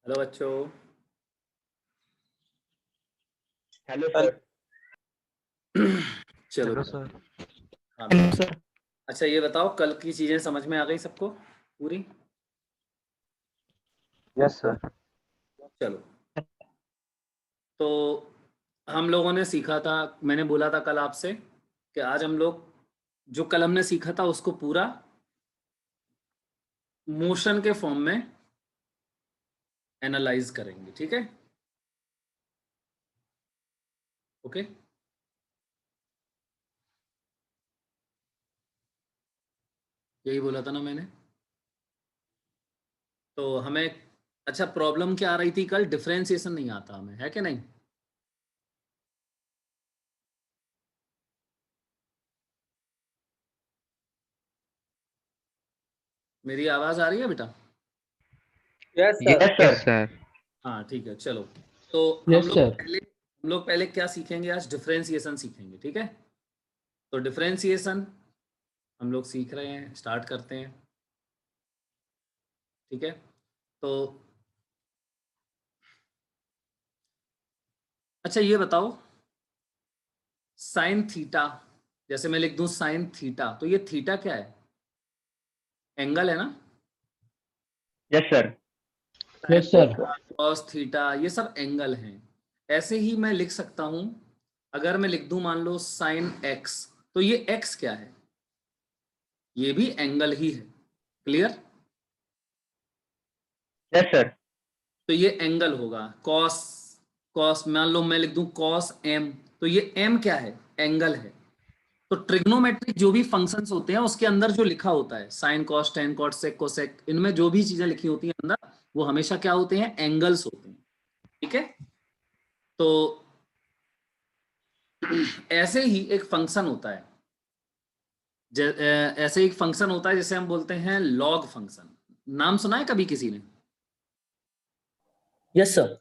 Hello बच्चों। Hello sir. चलो hello sir. हाँ हेलो बेटा। सर। अच्छा ये बताओ, कल की चीजें समझ में आ गई सबको पूरी? Yes sir. चलो, तो हम लोगों ने सीखा था, मैंने बोला था कल आपसे कि आज हम लोग जो कल हमने सीखा था उसको पूरा मोशन के फॉर्म में एनालाइज करेंगे, ठीक है? ओके। यही बोला था ना मैंने। तो हमें अच्छा प्रॉब्लम क्या आ रही थी कल? डिफरेंशिएशन नहीं आता हमें, है कि नहीं? मेरी आवाज आ रही है बेटा? Yes yes sir. सर। हाँ ठीक है, चलो। तो यस सर। हम लोग पहले क्या सीखेंगे? आज डिफरेंशिएशन सीखेंगे, ठीक है? तो डिफरेंशिएशन हम लोग सीख रहे हैं, स्टार्ट करते हैं, ठीक है? तो अच्छा ये बताओ, साइन थीटा, जैसे मैं लिख दूं साइन थीटा, तो ये थीटा क्या है? एंगल है ना? Yes sir. Sine yes sir. Cos theta ये सब एंगल हैं। ऐसे ही मैं लिख सकता हूं, अगर मैं लिख दूं मान लो साइन एक्स, तो ये एक्स क्या है? ये भी एंगल ही है। क्लियर? Yes sir. तो ये एंगल होगा। कॉस, कॉस मान लो मैं लिख दूं कॉस एम, तो ये एम क्या है? एंगल है। तो ट्रिग्नोमेट्रिक जो भी फंक्शंस होते हैं उसके अंदर जो लिखा होता है, sine cos tan cot sec cosec, इनमें जो भी चीजें लिखी होती हैं अंदर, वो हमेशा क्या होते हैं? एंगल्स होते हैं, ठीक है? तो ऐसे ही एक फंक्शन होता है, ऐसे एक फंक्शन होता है जिसे हम बोलते हैं लॉग फंक्शन। नाम सुना है कभी किसी ने? Yes sir.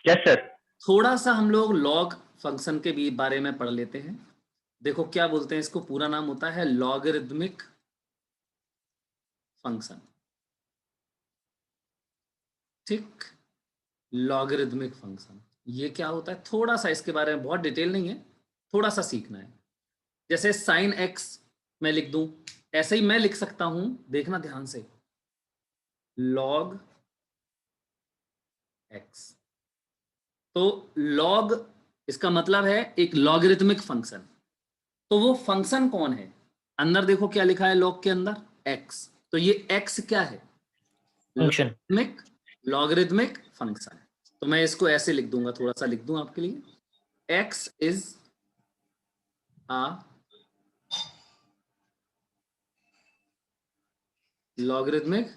Yes sir. थोड़ा सा हम लोग लॉग फंक्शन के भी बारे में पढ़ लेते हैं। देखो क्या बोलते हैं इसको, पूरा नाम होता है लॉगरिदमिक फंक्शन, ठीक? लॉगरिदमिक फंक्शन ये क्या होता है? थोड़ा सा इसके बारे में, बहुत डिटेल नहीं है, थोड़ा सा सीखना है। जैसे साइन एक्स मैं लिख दूं, ऐसे ही मैं लिख सकता हूं, देखना ध्यान से, लॉग एक्स। तो लॉग इसका मतलब है एक लॉगरिदमिक फंक्शन। तो वो फंक्शन कौन है? अंदर देखो क्या लिखा है लॉग के अंदर, एक्स। तो ये एक्स क्या है? फंक्शन। Logarithmic, logarithmic function. तो मैं इसको ऐसे लिख दूंगा, थोड़ा सा लिख दूं आपके लिए, एक्स इज आ लॉगरिदमिक,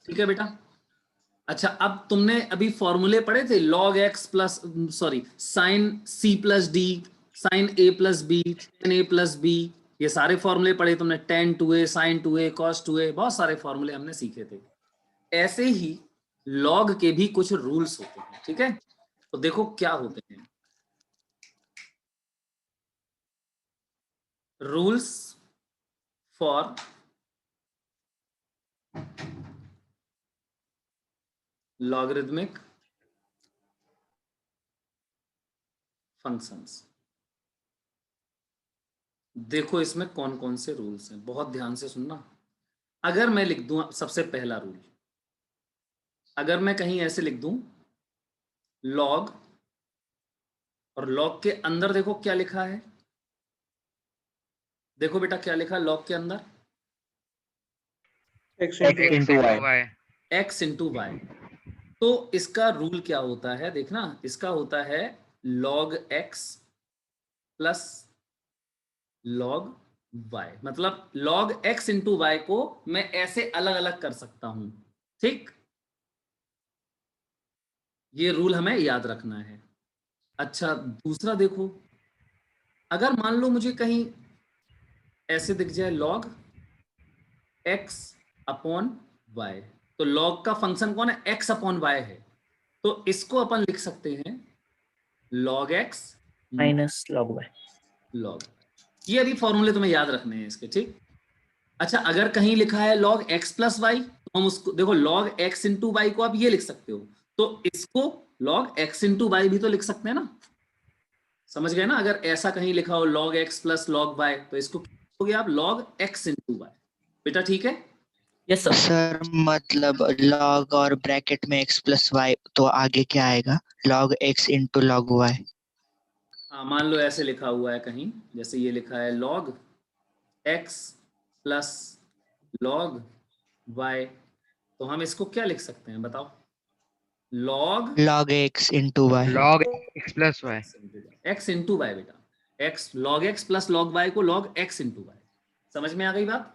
ठीक है बेटा? अच्छा अब तुमने अभी फॉर्मूले पढ़े थे, log x plus, sorry, sine C plus D, sine A plus B, tan A plus B, ये सारे फॉर्मूले पढ़े तुमने, tan two A, sine two A, cos two A, बहुत सारे फॉर्मूले हमने सीखे थे। ऐसे ही लॉग के भी कुछ रूल्स होते हैं, ठीक है? तो देखो क्या होते हैं रूल्स फॉर लॉगरिदमिक फंक्शंस। देखो इसमें कौन कौन से रूल्स हैं, बहुत ध्यान से सुनना। अगर मैं लिख दूं सबसे पहला रूल, अगर मैं कहीं ऐसे लिख दूं लॉग, और लॉग के अंदर देखो क्या लिखा है, देखो बेटा क्या लिखा है लॉग के अंदर, x into y. X into y. तो इसका रूल क्या होता है देखना, इसका होता है log x plus log y. मतलब लॉग एक्स इंटू वाई को मैं ऐसे अलग अलग कर सकता हूं, ठीक? ये रूल हमें याद रखना है। अच्छा दूसरा देखो, अगर मान लो मुझे कहीं ऐसे दिख जाए लॉग एक्स अपॉन वाई, तो लॉग का फंक्शन कौन है? एक्स अपॉन वाई है। तो इसको अपन लिख सकते हैं log x minus log y. Log, ये अभी फॉर्मूले तुम्हें याद रखने हैं इसके, ठीक? अच्छा अगर कहीं लिखा है लॉग एक्स प्लस वाई, तो हम उसको देखो log x इंटू वाई को आप ये लिख सकते हो, तो इसको log x इंटू वाई भी तो लिख सकते हैं ना, समझ गए ना? अगर ऐसा कहीं लिखा हो log x plus log y, तो इसको हो गया आप log x इंटू वाई। बेटा ठीक है? Yes, sir. सर मतलब log और ब्रैकेट में x प्लस वाई, तो आगे क्या आएगा? log x into log y। हाँ, मान लो ऐसे लिखा हुआ है कहीं, जैसे ये लिखा है log x plus log y, तो हम इसको क्या लिख सकते हैं बताओ? log x into y। log x plus y। x into y बेटा, x log x plus log y को log x इंटू वाई। समझ में आ गई बात?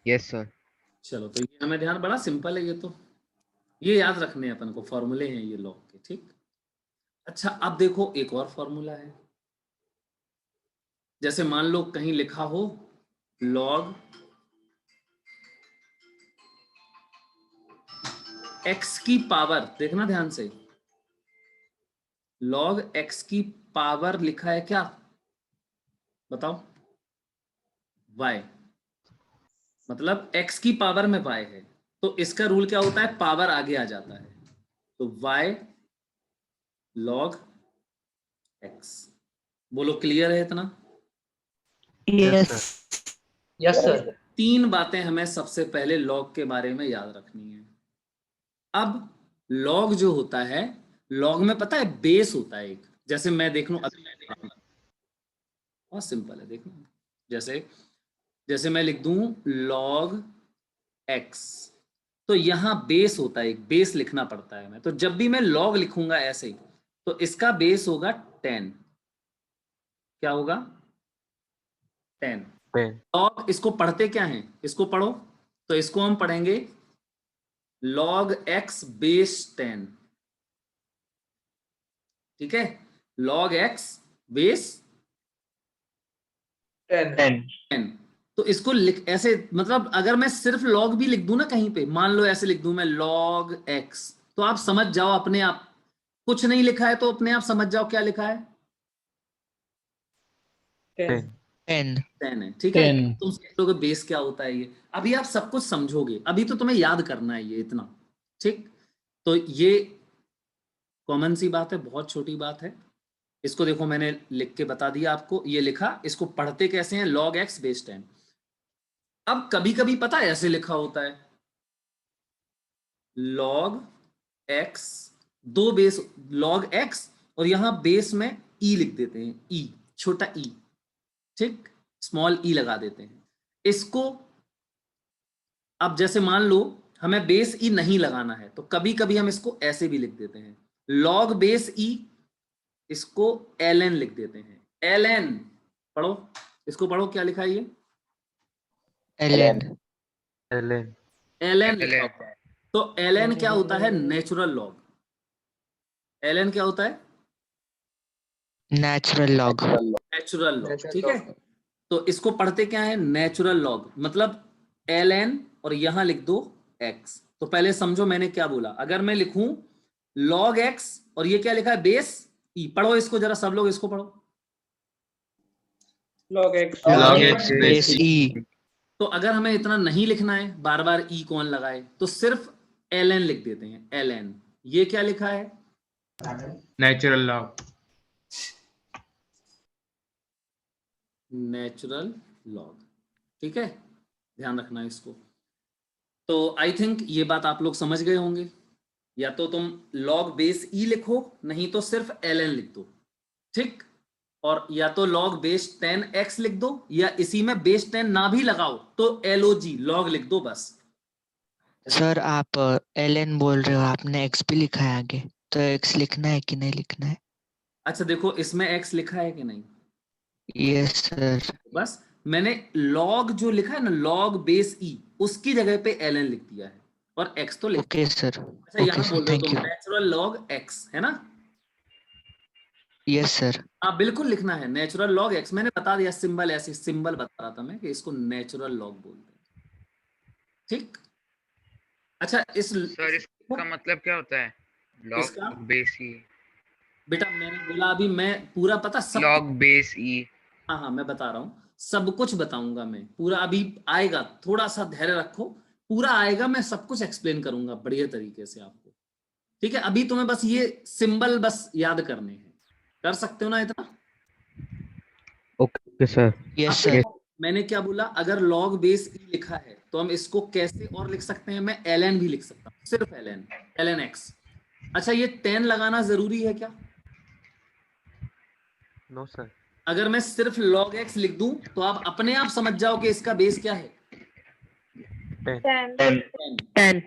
Yes sir। चलो, तो ये हमें ध्यान, बड़ा सिंपल है ये तो, ये याद रखने हैं अपन को, फॉर्मूले हैं ये लॉग के, ठीक। अच्छा, अब देखो एक और फॉर्मूला है, जैसे मान लो कहीं लिखा हो log x की पावर, देखना ध्यान से, log x की पावर लिखा है क्या बताओ? y, मतलब x की पावर में y है, तो इसका रूल क्या होता है? पावर आगे आ जाता है, तो y log x। बोलो क्लियर है इतना? यस। Yes, sir. तीन बातें हमें सबसे पहले लॉग के बारे में याद रखनी है। अब लॉग जो होता है, लॉग में पता है बेस होता है एक, जैसे मैं देख लूं, बहुत सिंपल है, देखो, जैसे जैसे मैं लिख दूं log x, तो यहां बेस होता है, एक बेस लिखना पड़ता है। मैं तो जब भी मैं log लिखूंगा ऐसे ही, तो इसका बेस होगा 10। क्या होगा? 10। log, इसको पढ़ते क्या है? इसको पढ़ो, तो इसको हम पढ़ेंगे log x बेस 10, ठीक है? log x base 10। तो इसको लिख ऐसे, मतलब अगर मैं सिर्फ log भी लिख दूं ना कहीं पे, मान लो ऐसे लिख दूं मैं log x, तो आप समझ जाओ अपने आप, कुछ नहीं लिखा है तो अपने आप समझ जाओ क्या लिखा है, 10। 10 है, ठीक है? 10। तुम सोचोगे बेस क्या होता है ये, अभी आप सब कुछ समझोगे, अभी तो तुम्हें याद करना है ये इतना, ठीक? तो ये कॉमन सी बात है, बहुत छोटी बात है। इसको देखो मैंने लिख के बता दिया आपको, ये लिखा, इसको पढ़ते कैसे हैं? log x base 10। अब कभी कभी पता है ऐसे लिखा होता है log x, दो बेस log x, और यहां बेस में e लिख देते हैं, e, छोटा e, ठीक, स्मॉल e लगा देते हैं इसको। अब जैसे मान लो हमें बेस e नहीं लगाना है, तो कभी कभी हम इसको ऐसे भी लिख देते हैं log बेस e, इसको ln लिख देते हैं, ln। पढ़ो, इसको पढ़ो, क्या लिखा है ये? ln। ln लिखा हुआ है। तो ln क्या होता है? Natural log. ln क्या होता है? Natural log. नेचुरल लॉग, ठीक है? तो इसको पढ़ते क्या है? नेचुरल लॉग, मतलब ln और यहां लिख दो x। तो पहले समझो मैंने क्या बोला, अगर मैं लिखूं log x और ये क्या लिखा है? Base e। पढ़ो इसको जरा सब लोग, इसको पढ़ो, log x बेस e। तो अगर हमें इतना नहीं लिखना है, बार बार ई कौन लगाए, तो सिर्फ ln लिख देते हैं, ln। ये क्या लिखा है? Natural log. नेचुरल लॉग, ठीक है? ध्यान रखना इसको। तो आई थिंक ये बात आप लोग समझ गए होंगे, या तो तुम log बेस ई लिखो, नहीं तो सिर्फ ln लिख दो, ठीक? और या तो log बेस 10x लिख दो, या इसी में बेस 10 ना भी लगाओ तो log log लिख दो बस। सर आप ln बोल रहे हो, आपने x भी लिखा है आगे, तो x लिखना है कि नहीं लिखना है? अच्छा देखो, इसमें x लिखा है कि नहीं? Yes sir. बस मैंने log जो लिखा है ना, log बेस ई, उसकी जगह पे ln लिख दिया है, और x तो लिख। Okay sir. अच्छा, ओके यहाँ सर, बोल रहे हो थैंक तुम यू। नेचुरल लॉग x, है ना? Yes sir. हाँ बिल्कुल लिखना है नेचुरल लॉग x। मैंने बता दिया, सिंबल, ऐसे सिंबल बता रहा था मैं कि इसको नेचुरल लॉग बोलते हैं, ठीक? अच्छा, सर इसका मतलब क्या होता है? इसका log बेस e। बेटा मैंने बोला अभी, मैं पूरा पता सब log बेस e। हाँ हाँ मैं बता रहा हूँ, सब कुछ बताऊंगा मैं पूरा, अभी आएगा, थोड़ा सा धैर्य रखो, पूरा आएगा, मैं सब कुछ एक्सप्लेन करूंगा बढ़िया तरीके से आपको, ठीक है। अभी तुम्हें बस ये सिंबल बस याद करने हैं, कर सकते हो ना इतना? Okay sir. यस अब सर। मैंने क्या बोला, अगर log बेस e लिखा है तो हम इसको कैसे और लिख सकते हैं, मैं ln भी लिख सकता हूँ, सिर्फ ln x। अच्छा, ये 10 लगाना जरूरी है क्या? No sir. अगर मैं सिर्फ log x लिख दूं तो आप अपने आप समझ जाओ कि इसका बेस क्या है, 10, 10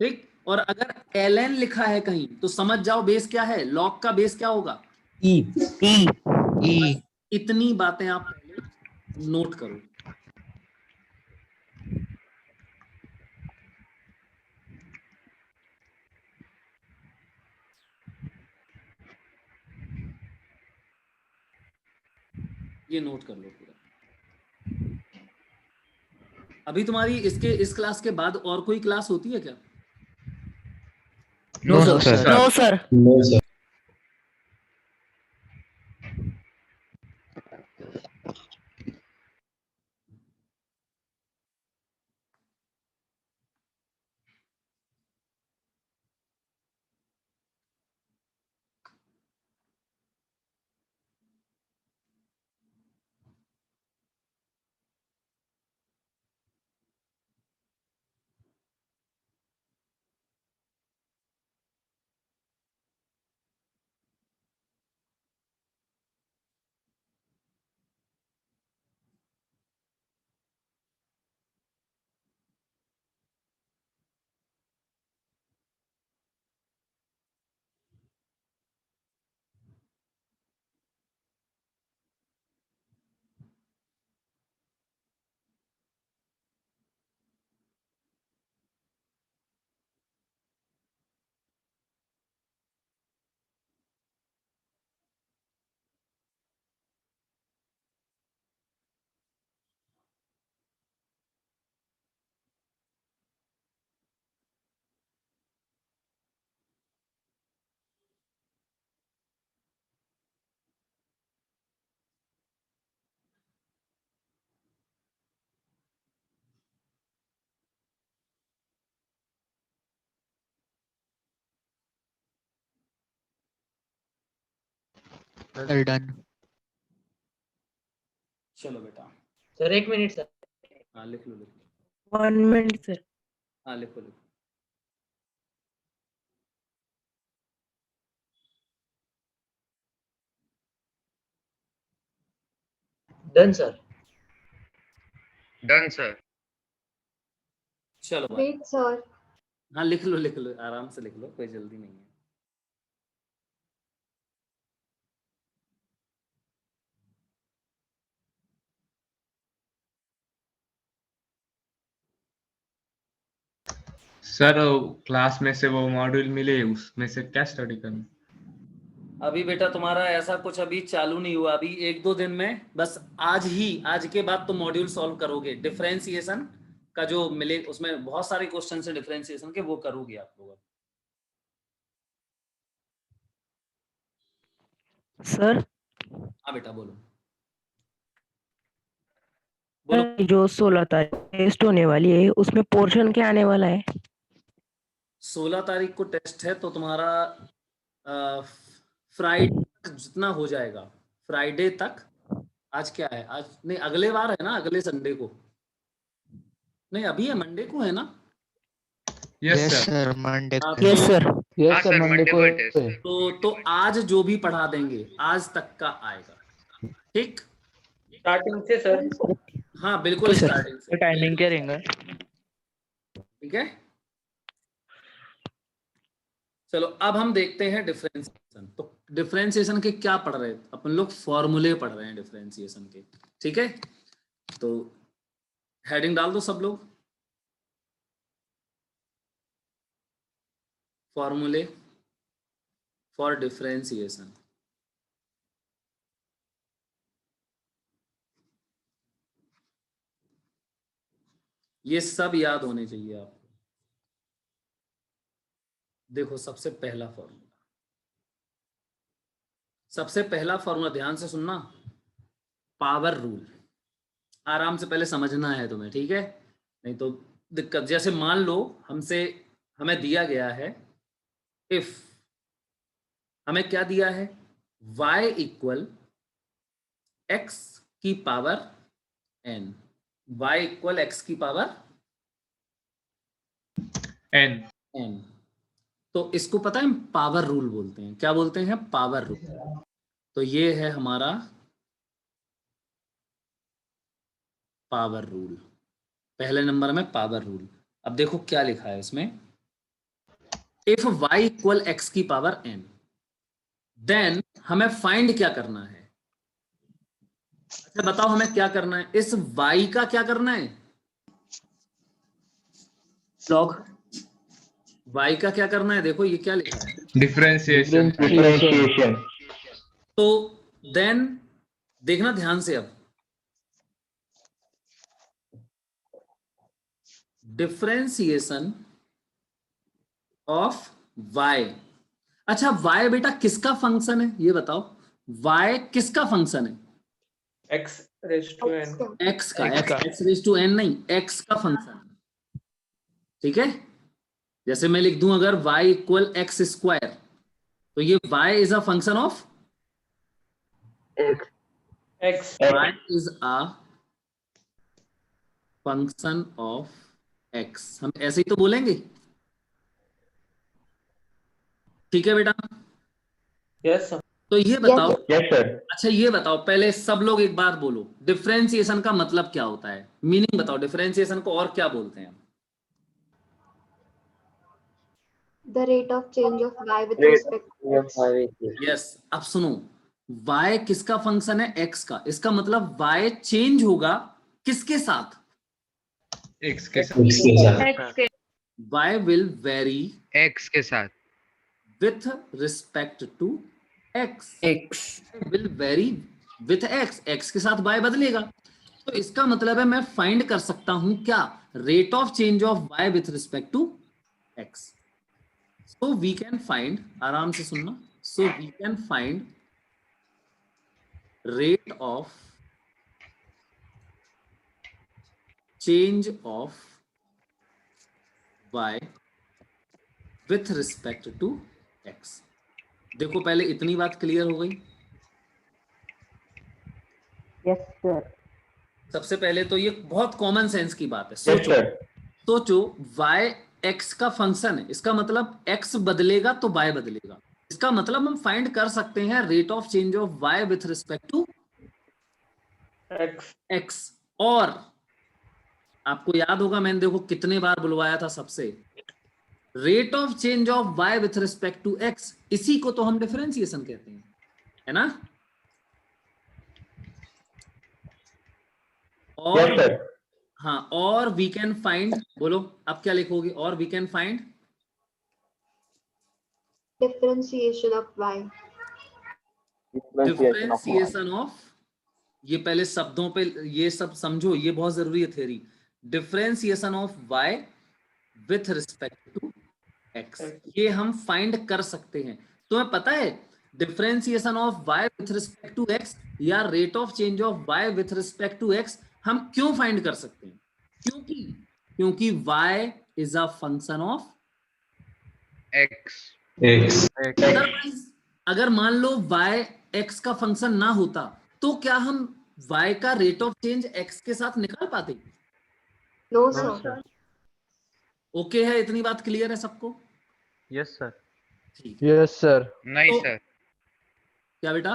ठीक। और अगर ln लिखा है कहीं तो समझ जाओ बेस क्या है, log का बेस क्या होगा, E ई। इतनी बातें आप पहले नोट करो। ये नोट कर लो पूरा। अभी तुम्हारी इसके इस क्लास के बाद और कोई क्लास होती है क्या? No no sir. Sir. No sir. Sir done. चलो बेटा, सर 1 मिनट सर। हाँ लिख लो लिख लो, 1 मिनट सर। हाँ लिखो लिखो। Done sir. Done sir. चलो भाई, वेट सर। हाँ लिख लो, आराम से लिख लो, कोई जल्दी नहीं है। सर क्लास में से वो मॉड्यूल मिले उसमें से क्या स्टडी करना? अभी बेटा तुम्हारा ऐसा कुछ अभी चालू नहीं हुआ, अभी 1-2 दिन में, बस आज के बाद तो मॉड्यूल सॉल्व करोगे, डिफरेंशिएशन का जो मिले उसमें बहुत सारे क्वेश्चन है डिफरेंशिएशन के, वो करोगे आप लोग। सर हाँ बेटा बोलो बोलो। जो 16 तारीख टेस्ट होने वाली है उसमें पोर्शन क्या आने वाला है? 16 तारीख को टेस्ट है तो तुम्हारा फ्राइडे तक जितना हो जाएगा, फ्राइडे तक। आज क्या है, आज नहीं, अगले बार है ना, अगले संडे को नहीं, अभी है, मंडे को है ना? Yes yes sir. Sir Monday हाँ, को। Yes sir. हाँ सर, मंडे को टेस्ट है। तो आज जो भी पढ़ा देंगे आज तक का आएगा, ठीक। स्टार्टिंग से सर। हाँ बिल्कुल सर स्टार्टिंग से, टाइमिंग क्या रहेगा? ठीक है। चलो अब हम देखते हैं डिफरेंशिएशन। तो डिफरेंशिएशन के क्या पढ़ रहे हैं अपन लोग, फॉर्मूले पढ़ रहे हैं डिफरेंशिएशन के, ठीक है। तो हेडिंग डाल दो सब लोग, फॉर्मूले फॉर डिफरेंशिएशन। ये सब याद होने चाहिए आपको। देखो सबसे पहला फॉर्मूला ध्यान से सुनना, पावर रूल। आराम से पहले समझना है तुम्हें, ठीक है, नहीं तो दिक्कत। जैसे मान लो हमें दिया गया है, इफ हमें क्या दिया है, y इक्वल x की power n, y equal x की पावर n n, तो इसको पता है पावर रूल बोलते हैं। क्या बोलते हैं? Power rule. तो ये है हमारा पावर रूल, पहले नंबर में पावर रूल। अब देखो क्या लिखा है इसमें, इफ y इक्वल x की पावर n, देन हमें फाइंड क्या करना है। अच्छा बताओ हमें क्या करना है, इस y का क्या करना है, लॉग y का क्या करना है। देखो ये क्या लिखा है, डिफरेंशिएशन डिफरेंशिएशन। तो देन देखना ध्यान से, अब डिफरेंशिएशन ऑफ y। अच्छा y बेटा किसका फंक्शन है, ये बताओ, y किसका फंक्शन है? x raised to n x का, x रेज टू n नहीं, x का फंक्शन, ठीक है। जैसे मैं लिख दूं अगर y इक्वल एक्स स्क्वायर, तो ये y is a function of x y is a function of x, हम ऐसे ही तो बोलेंगे, ठीक है बेटा। yes sir तो ये बताओ, यस सर। अच्छा ये बताओ पहले सब लोग एक बार बोलो, डिफरेंशिएशन का मतलब क्या होता है, मीनिंग बताओ, डिफरेंशिएशन को और क्या बोलते हैं? The rate of change of y with respect to x. Yes, अब सुनो, y किसका फंक्शन है? x का, इसका मतलब y चेंज होगा किसके साथ? x के साथ y will vary x के साथ with respect to x, will vary with x, x के साथ y बदलेगा। तो इसका मतलब है मैं फाइंड कर सकता हूं क्या, rate of change of y with respect to x। So we can find, आराम से सुनना, so we can find rate of change of y with respect to x। देखो पहले इतनी बात क्लियर हो गई। Yes sir. सबसे पहले तो ये बहुत कॉमन सेंस की बात है, यस सोचो सर। सोचो y x का फंक्शन है, इसका मतलब x बदलेगा तो y बदलेगा, इसका मतलब हम फाइंड कर सकते हैं rate of change of y with respect to x। और आपको याद होगा मैंने देखो कितने बार बुलवाया था सबसे, rate of change of y with respect to x, इसी को तो हम डिफरेंशिएशन कहते हैं, है ना। और यस सर। हाँ, और वी कैन फाइंड, बोलो अब क्या लिखोगे, और we can find Differentiation of y. Differentiation of, ये पहले शब्दों पे ये सब समझो, ये बहुत जरूरी है theory, differentiation of y with respect to x, ये हम फाइंड कर सकते हैं। तुम्हें पता है differentiation of y with respect to x या rate of change of y with respect to x हम क्यों फाइंड कर सकते हैं? क्योंकि y is a function of x otherwise, अगर मान लो y x का फंक्शन ना होता तो क्या हम y का रेट ऑफ चेंज x के साथ निकाल पाते? No, sir. ओके है, इतनी बात क्लियर है सबको? यस सर ठीक, यस सर। नहीं तो- सर क्या बेटा?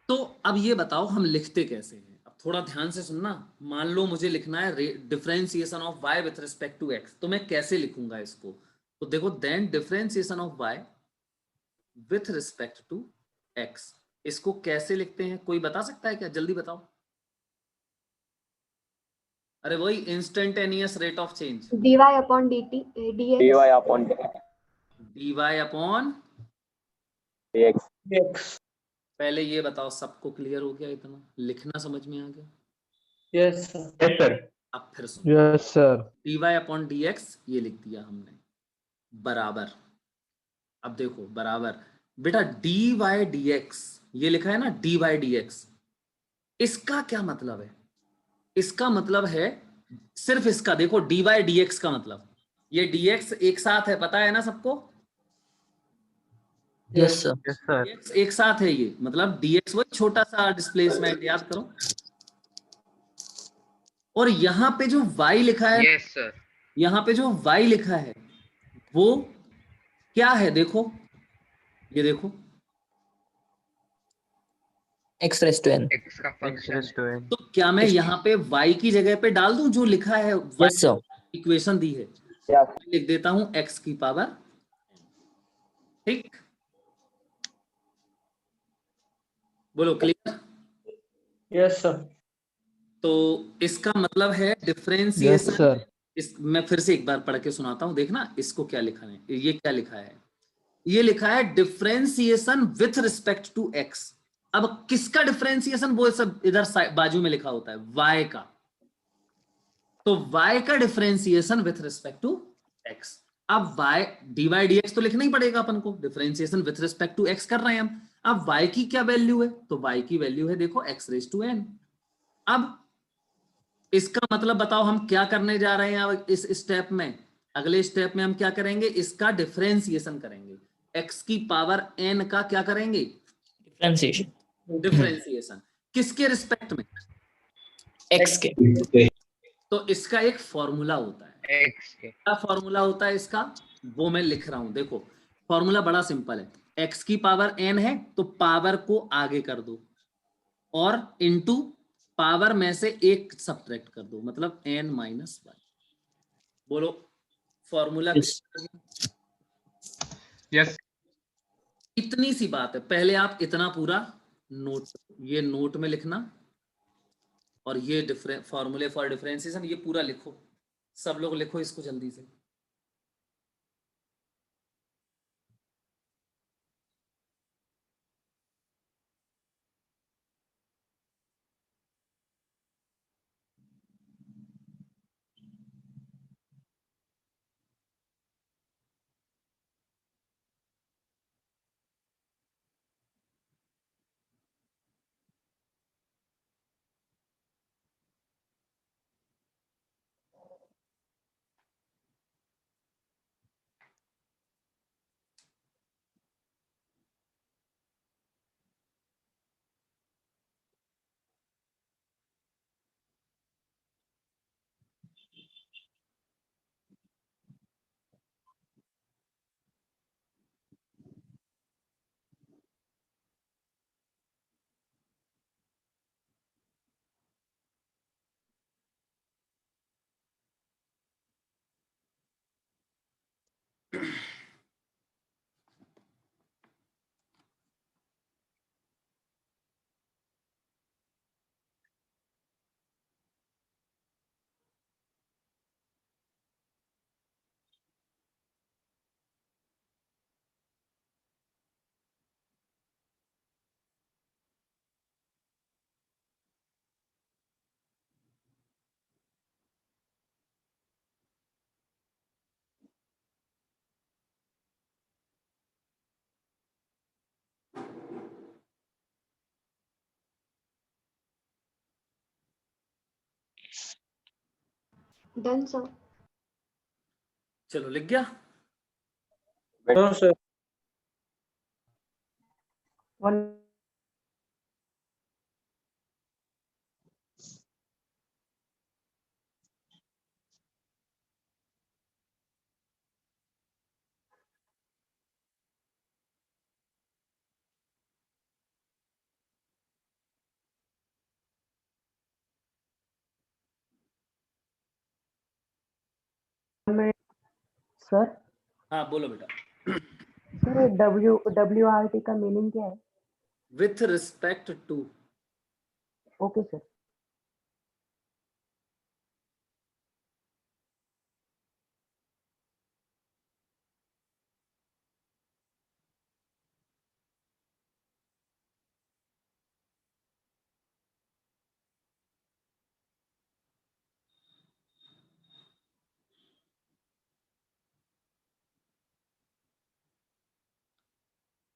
तो अब ये बताओ हम लिखते कैसे हैं, अब थोड़ा ध्यान से सुनना। मान लो मुझे लिखना है differentiation of y with respect to x, तो मैं कैसे लिखूंगा इसको? तो देखो, then differentiation of y with respect to x, इसको कैसे लिखते हैं, कोई बता सकता है क्या? जल्दी बताओ। अरे वही instantaneous rate of change, dy upon dt dx. dy upon x पहले ये बताओ सबको क्लियर हो गया, इतना लिखना समझ में आ गया? yes sir yes sir. अब फिर सुनो, yes sir. dy upon dx ये लिख दिया हमने, बराबर, अब देखो बराबर बेटा डी वाई डी एक्स, ये लिखा है ना डी वाई डी एक्स, इसका क्या मतलब है? इसका मतलब है सिर्फ इसका, देखो डी वाई डी एक्स का मतलब, ये डी एक्स एक साथ है, पता है ना सबको? Yes sir. Yes sir. dx एक साथ है, ये मतलब dx वो छोटा सा डिस्प्लेसमेंट, याद करो। और यहां पे जो y लिखा है, यस सर। यहां पे जो y लिखा है वो क्या है? देखो, ये देखो, x raise to n. X का x function raised to n. तो क्या मैं यहाँ पे y की जगह पे डाल दूं जो लिखा है, y यस सर। इक्वेशन दी है, Yes. लिख देता हूं x की पावर, ठीक? बोलो क्लियर? Yes, sir. तो इसका मतलब है Yes, डिफरेंशिएशन, sir. इस मैं फिर से एक बार पढ़ के सुनाता हूं, देखना इसको क्या लिखा है, ये क्या लिखा है, ये लिखा है differentiation with respect to x. अब किसका डिफरेंशिएशन, वो सब इधर बाजू में लिखा होता है, y का, तो y का differentiation with respect to x। अब y dy dx तो लिखना ही पड़ेगा अपन को, differentiation with respect to x कर रहे हैं हम। अब y की क्या वैल्यू है? तो y की वैल्यू है देखो x रेज टू n। अब इसका मतलब बताओ हम क्या करने जा रहे हैं अब इस स्टेप में? अगले स्टेप में हम क्या करेंगे? इसका डिफरेंशिएशन करेंगे, x की पावर n का क्या करेंगे? डिफरेंशिएशन। डिफरेंशिएशन किसके रिस्पेक्ट में? एक्स के। तो इसका एक फॉर्मूला होता है। एक्स के। क्या फॉर्मूला होता है इसका? वो मैं लिख रहा हूं, देखो फॉर्मूला बड़ा सिंपल है, x की पावर n है तो पावर को आगे कर दो और इनटू पावर में से एक सब्ट्रैक्ट कर दो, मतलब n माइनस वन। बोलो फॉर्मूला। Yes. इतनी सी बात है, पहले आप इतना पूरा नोट, ये नोट में लिखना, और ये फॉर्मूले फॉर डिफरेंशिएशन ये पूरा लिखो, सब लोग लिखो इसको जल्दी से। Done, sir. चलो लिख गया? No, sir. One minute, sir. हाँ बोलो बेटा। सर WRT का मीनिंग क्या है? With respect to. Okay sir.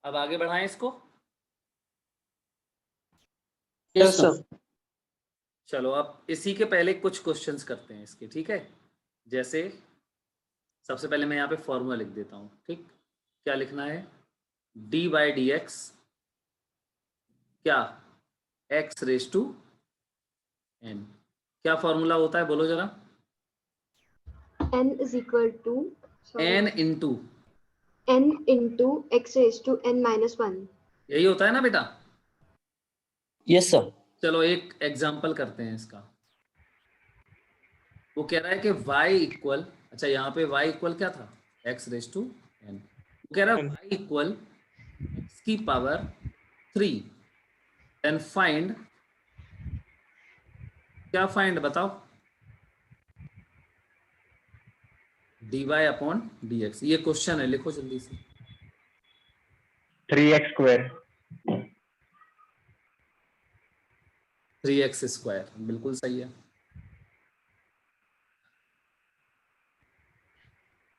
अब आगे बढ़ाएं इसको। Yes, sir. चलो अब इसी के पहले कुछ क्वेश्चंस करते हैं इसके, ठीक है। जैसे सबसे पहले मैं यहाँ पे फॉर्मूला लिख देता हूँ, ठीक। क्या लिखना है? डी बाई डी एक्स क्या एक्स रेज टू एन, क्या फॉर्मूला होता है बोलो जरा? n is equal to n into, n into x raised to n minus 1. यही होता है ना बेटा? Yes, sir. चलो एक एग्जाम्पल करते हैं इसका। वो कह रहा है कि y इक्वल, अच्छा यहाँ पे y इक्वल क्या था? x raise to n। वो कह रहा है y इक्वल x की पावर 3, देन फाइंड, क्या फाइंड बताओ? dy upon dx। ये क्वेश्चन है, लिखो जल्दी से। 3x square. 3x स्क्वायर, बिल्कुल सही है।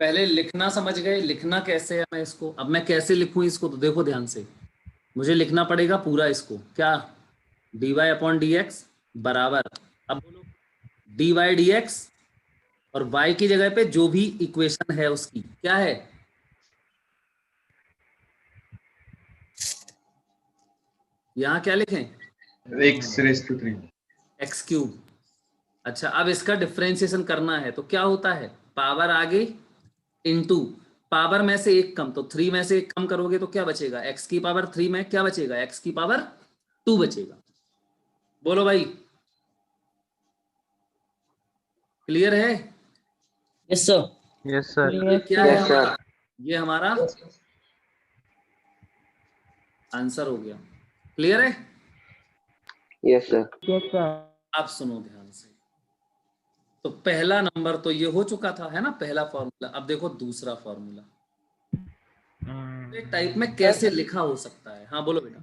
पहले लिखना समझ गए, लिखना कैसे है मैं इसको, अब मैं कैसे लिखूं इसको, तो देखो ध्यान से। मुझे लिखना पड़ेगा पूरा इसको, क्या? dy अपॉन dx बराबर, अब बोलो dy dx और y की जगह पे जो भी इक्वेशन है उसकी क्या है? यहाँ क्या लिखें? x raise to 3. X cube. अच्छा अब इसका डिफरेंशिएशन करना है तो क्या होता है? पावर आगे इनटू पावर में से एक कम, तो 3 में से एक कम करोगे तो क्या बचेगा? x की पावर 3 में क्या बचेगा? x की पावर 2 बचेगा। बोलो भाई, क्लियर है? Yes, sir. Yes, sir. ये क्या है Yes, sir. हमारा? ये हमारा आंसर हो गया। क्लियर है? Yes, sir. आप सुनो ध्यान से। तो पहला नंबर तो ये हो चुका था, है ना, पहला फॉर्मूला। अब देखो दूसरा फॉर्मूला टाइप में कैसे लिखा हो सकता है। हाँ बोलो बेटा।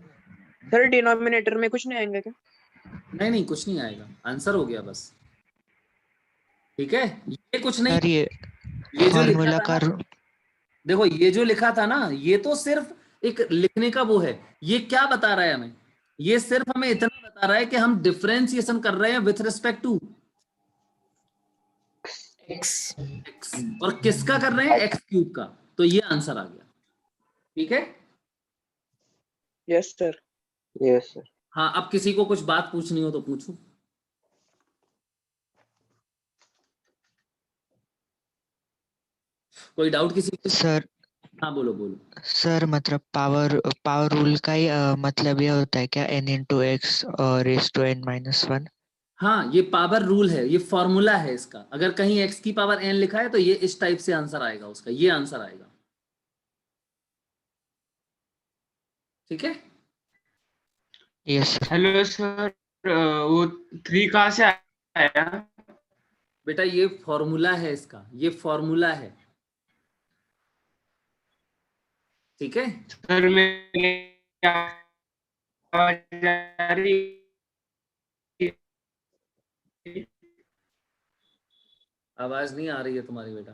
सर डिनोमिनेटर में कुछ नहीं आएंगे क्या? नहीं नहीं कुछ नहीं आएगा, आंसर हो गया बस। ठीक है, ये कुछ नहीं, सर ये ये जो फॉर्मूला लिखा था का ना, देखो ये जो लिखा था ना, ये तो सिर्फ एक लिखने का वो है। ये क्या बता रहा है हमें? ये सिर्फ हमें इतना बता रहा है कि हम डिफरेंशिएशन कर रहे हैं with respect to X. X, और किसका कर रहे हैं? एक्स क्यूब का। तो ये आंसर आ गया। ठीक है। Yes, sir. Yes, sir. हाँ अब किसी को कुछ बात पूछनी हो तो पूछो। कोई डाउट किसी को? सर हाँ बोलो बोलो। सर मतलब पावर रूल का ही मतलब ये होता है क्या, n इंटू एक्स और रेज टू n माइनस 1? हाँ ये पावर रूल है, ये फॉर्मूला है इसका। अगर कहीं x की पावर n लिखा है तो ये इस टाइप से आंसर आएगा उसका, ये आंसर आएगा। ठीक है। Yes sir. हेलो सर, वो 3 कहाँ से आया? बेटा ये फॉर्मूला है इसका, ये फॉर्मूला है। ठीक है। सर मेरे आवाज आ रही है? आवाज नहीं आ रही है तुम्हारी बेटा।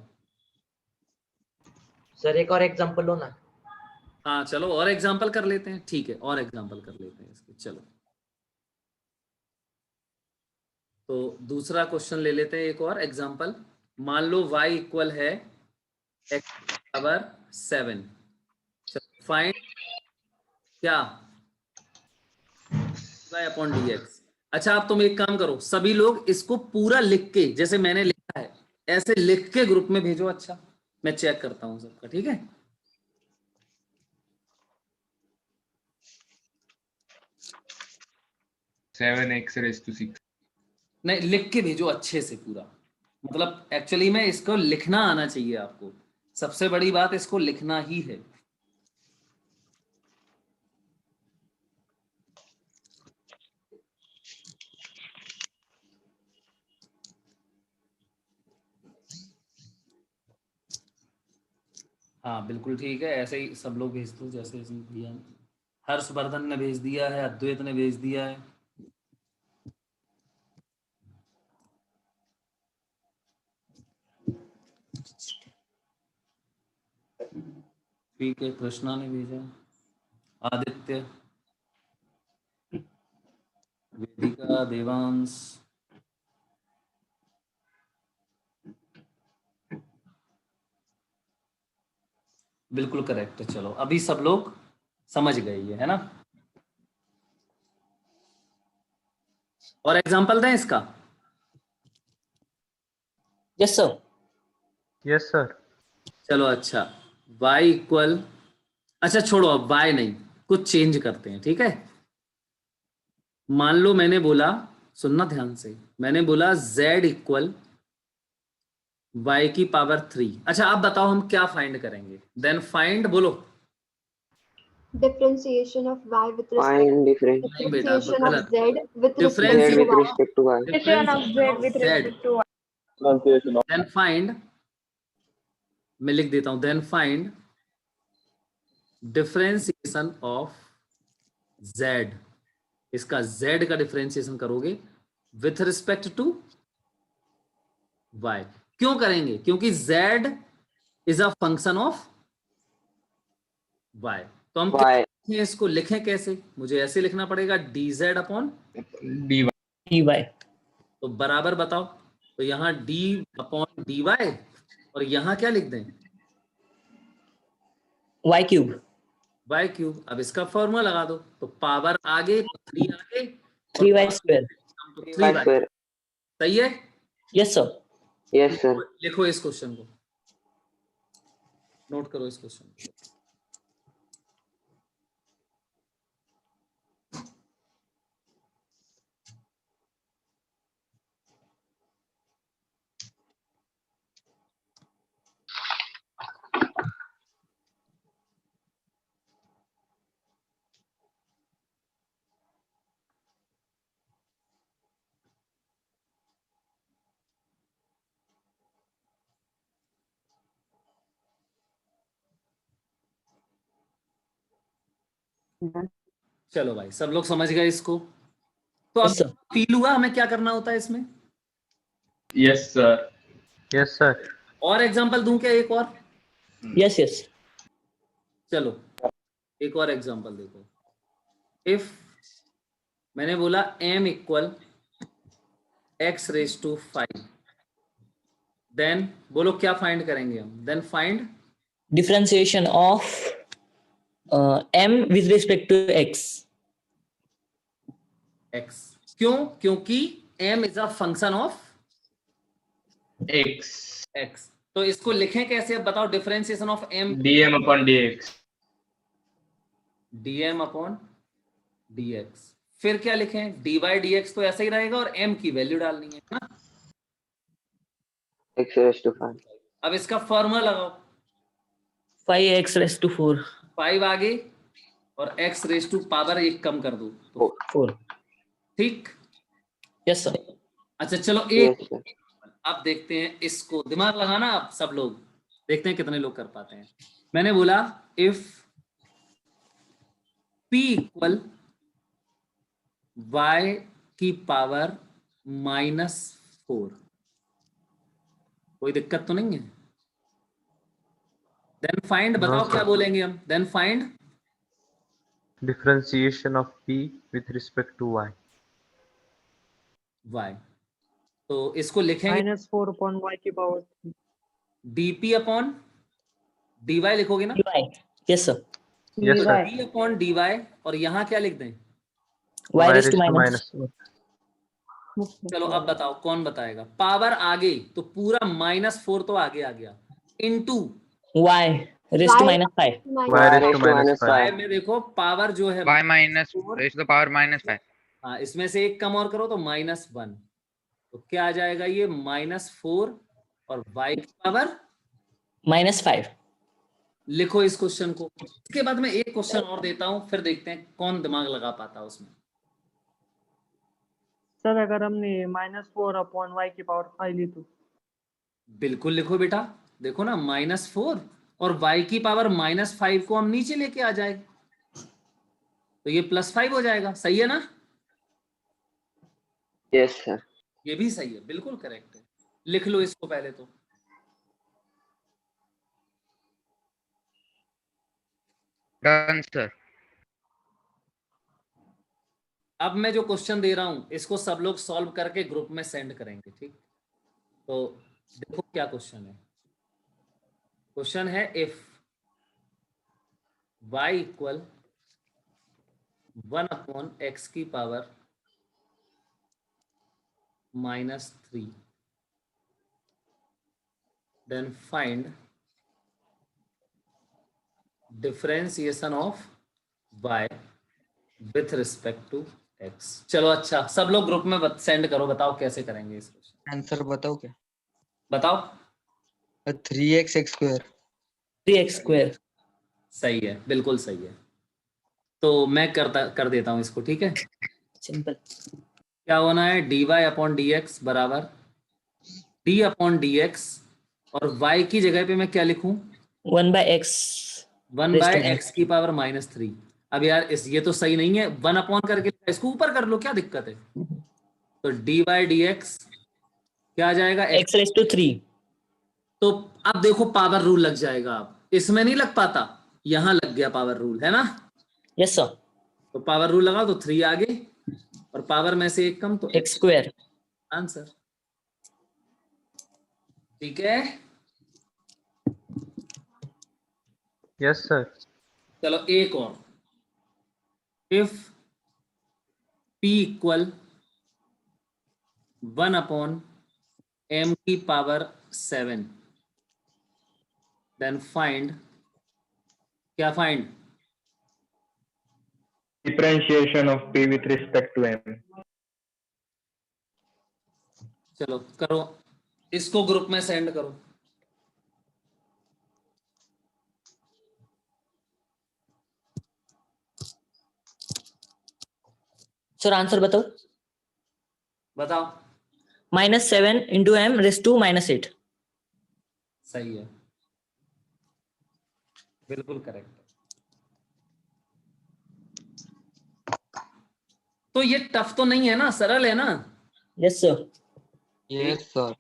सर एक और एग्जांपल लो ना। हाँ चलो और एग्जांपल कर लेते हैं। ठीक है और एग्जांपल कर लेते हैं इसके। चलो तो दूसरा क्वेश्चन ले लेते हैं, एक और एग्जांपल। मान लो y इक्वल है x पावर 7। फाइंड क्या? y upon dx। अच्छा अब तुम एक काम करो, सभी लोग इसको पूरा लिख के, जैसे मैंने लिखा है ऐसे लिख के ग्रुप में भेजो। अच्छा मैं चेक करता हूँ सबका। ठीक है। Seven x raise to 6। नहीं लिख के भेजो अच्छे से पूरा, मतलब एक्चुअली में इसको लिखना आना चाहिए आपको। सबसे बड़ी बात इसको लिखना ही है। हाँ बिल्कुल ठीक है, ऐसे ही सब लोग भेज दो जैसे इसने दिया। हर्षवर्धन ने भेज दिया है, अद्वैत ने भेज दिया है। ठीक है, कृष्णा ने भेजा। आदित्य, वेदिका, देवांश, बिल्कुल करेक्ट है। चलो अभी सब लोग समझ गए ये, है ना? और एग्जांपल दें इसका? Yes sir. Yes sir. चलो अच्छा, y इक्वल, अच्छा छोड़ो अब y नहीं, कुछ चेंज करते हैं, ठीक है? मान लो मैंने बोला, सुनना ध्यान से, मैंने बोला z इक्वल y की पावर 3। अच्छा आप बताओ हम क्या फाइंड करेंगे? देन फाइंड, बोलो। Differentiation of y with respect. Find difference. नहीं बेटा, Differentiation of गलत। z with Z respect Difference to with y. respect to y. Then find, मैं लिख देता हूं, then find differentiation of z। इसका z का डिफरेंशिएशन करोगे विथ रिस्पेक्ट टू y। क्यों करेंगे? क्योंकि z is a function of y। तो हम Y. इसको लिखें कैसे? मुझे ऐसे लिखना पड़ेगा dz अपॉन dy। dy तो बराबर बताओ, तो यहाँ d अपॉन dy और यहाँ क्या लिख दें? y cube. y cube. अब इसका फॉर्मूला लगा दो, तो पावर आगे तो 3 आगे 3y स्क्वायर। तो 3y 3y। square. सही है? Yes sir. Yes, sir. लिखो इस क्वेश्चन को, नोट करो इस क्वेश्चन को। चलो भाई, सब लोग समझ गए इसको? तो अब यस सर। फील हुआ हमें क्या करना होता है इसमें? Yes sir. Yes sir. और एग्जांपल दूं क्या एक और? Yes yes. चलो एक और एग्जांपल देखो। इफ मैंने बोला m equal x raise to 5, then बोलो क्या फाइंड करेंगे हम? Then find differentiation of m with respect to x। x। क्यों? क्योंकि m is a function of x। x। तो इसको लिखें कैसे? अब बताओ, differentiation of m dm upon dx। dm upon dx। फिर क्या लिखें? dy dx तो ऐसा ही रहेगा और m की वैल्यू डालनी है ना। X raised to 5. अब इसका फॉर्मूला लगाओ, 5x रेज़ टू 4। 5 आगे और x रेज टू पावर 1 कम कर दो तो 4। ठीक। Yes sir. अच्छा चलो एक, Yes, sir. अब देखते हैं इसको, दिमाग लगाना आप सब लोग, देखते हैं कितने लोग कर पाते हैं। मैंने बोला इफ p इक्वल y की पावर -4, कोई दिक्कत तो नहीं है? देन फाइंड, No, बताओ sir. क्या बोलेंगे हम? Then find Differentiation of p with respect to y. y। तो इसको लिखेंगे -4 upon y की पावर dp अपॉन dy लिखोगे ना? dy। Yes sir. Yes sir. d upon dy और यहाँ क्या लिख दें? y y raise raised to to minus. चलो अब बताओ कौन बताएगा? पावर आगे तो पूरा -4 तो आगे आ गया, into y raise to Y minus 5। y raised to minus 5. 5. में देखो पावर जो है y minus raised to the power -5. हाँ, इसमें से एक कम और करो तो -1, तो क्या आ जाएगा ये? -4 और y की पावर -5। लिखो इस क्वेश्चन को। इसके बाद मैं एक क्वेश्चन और देता हूं, फिर देखते हैं कौन दिमाग लगा पाता है उसमें। सर अगर हमने -4 अपॉन y की पावर 5 ली तो? बिल्कुल लिखो बेटा, देखो ना, -4 और y की पावर -5 को हम नीचे लेके आ जाए तो ये +5 हो जाएगा। सही है ना? Yes, sir. ये भी सही है, बिल्कुल करेक्ट है। लिख लो इसको पहले तो। Done sir. अब मैं जो क्वेश्चन दे रहा हूं इसको सब लोग सॉल्व करके ग्रुप में सेंड करेंगे, ठीक? तो देखो क्या क्वेश्चन है। क्वेश्चन है इफ y इक्वल 1/x की power -3 then find differentiation of y with respect to x। चलो अच्छा, सब लोग ग्रुप में सेंड करो, बताओ कैसे करेंगे इस क्वेश्चन। आंसर बताओ क्या? बताओ। 3x x square. 3x square. सही है, बिल्कुल सही है। तो मैं कर देता हूं इसको, ठीक है? Simple. क्या होना है? dy/dx बराबर d/dx और y की जगह पे मैं क्या लिखूं? 1/x. 1/x की पावर -3। अब यार ये तो सही नहीं है, 1 करके इसको ऊपर कर लो, क्या दिक्कत है? तो dy/dx क्या आ जाएगा? X raised to 3. तो अब देखो पावर रूल लग जाएगा। अब इसमें नहीं लग पाता, यहां लग गया पावर रूल, है ना? Yes sir. तो पावर रूल लगाओ तो 3 आगे और पावर में से 1 कम तो X square. आंसर। ठीक है, Yes, sir. चलो एक और। इफ p इक्वल 1/m की पावर 7 देन फाइंड, क्या find? Differentiation of p with respect to m. चलो करो, इसको ग्रुप में सेंड करो। Sir answer बताओ. बताओ। -7 into m raised to -8. सही है, बिल्कुल करेक्ट। तो ये टफ तो नहीं है ना, सरल है ना? Yes sir. Yes sir.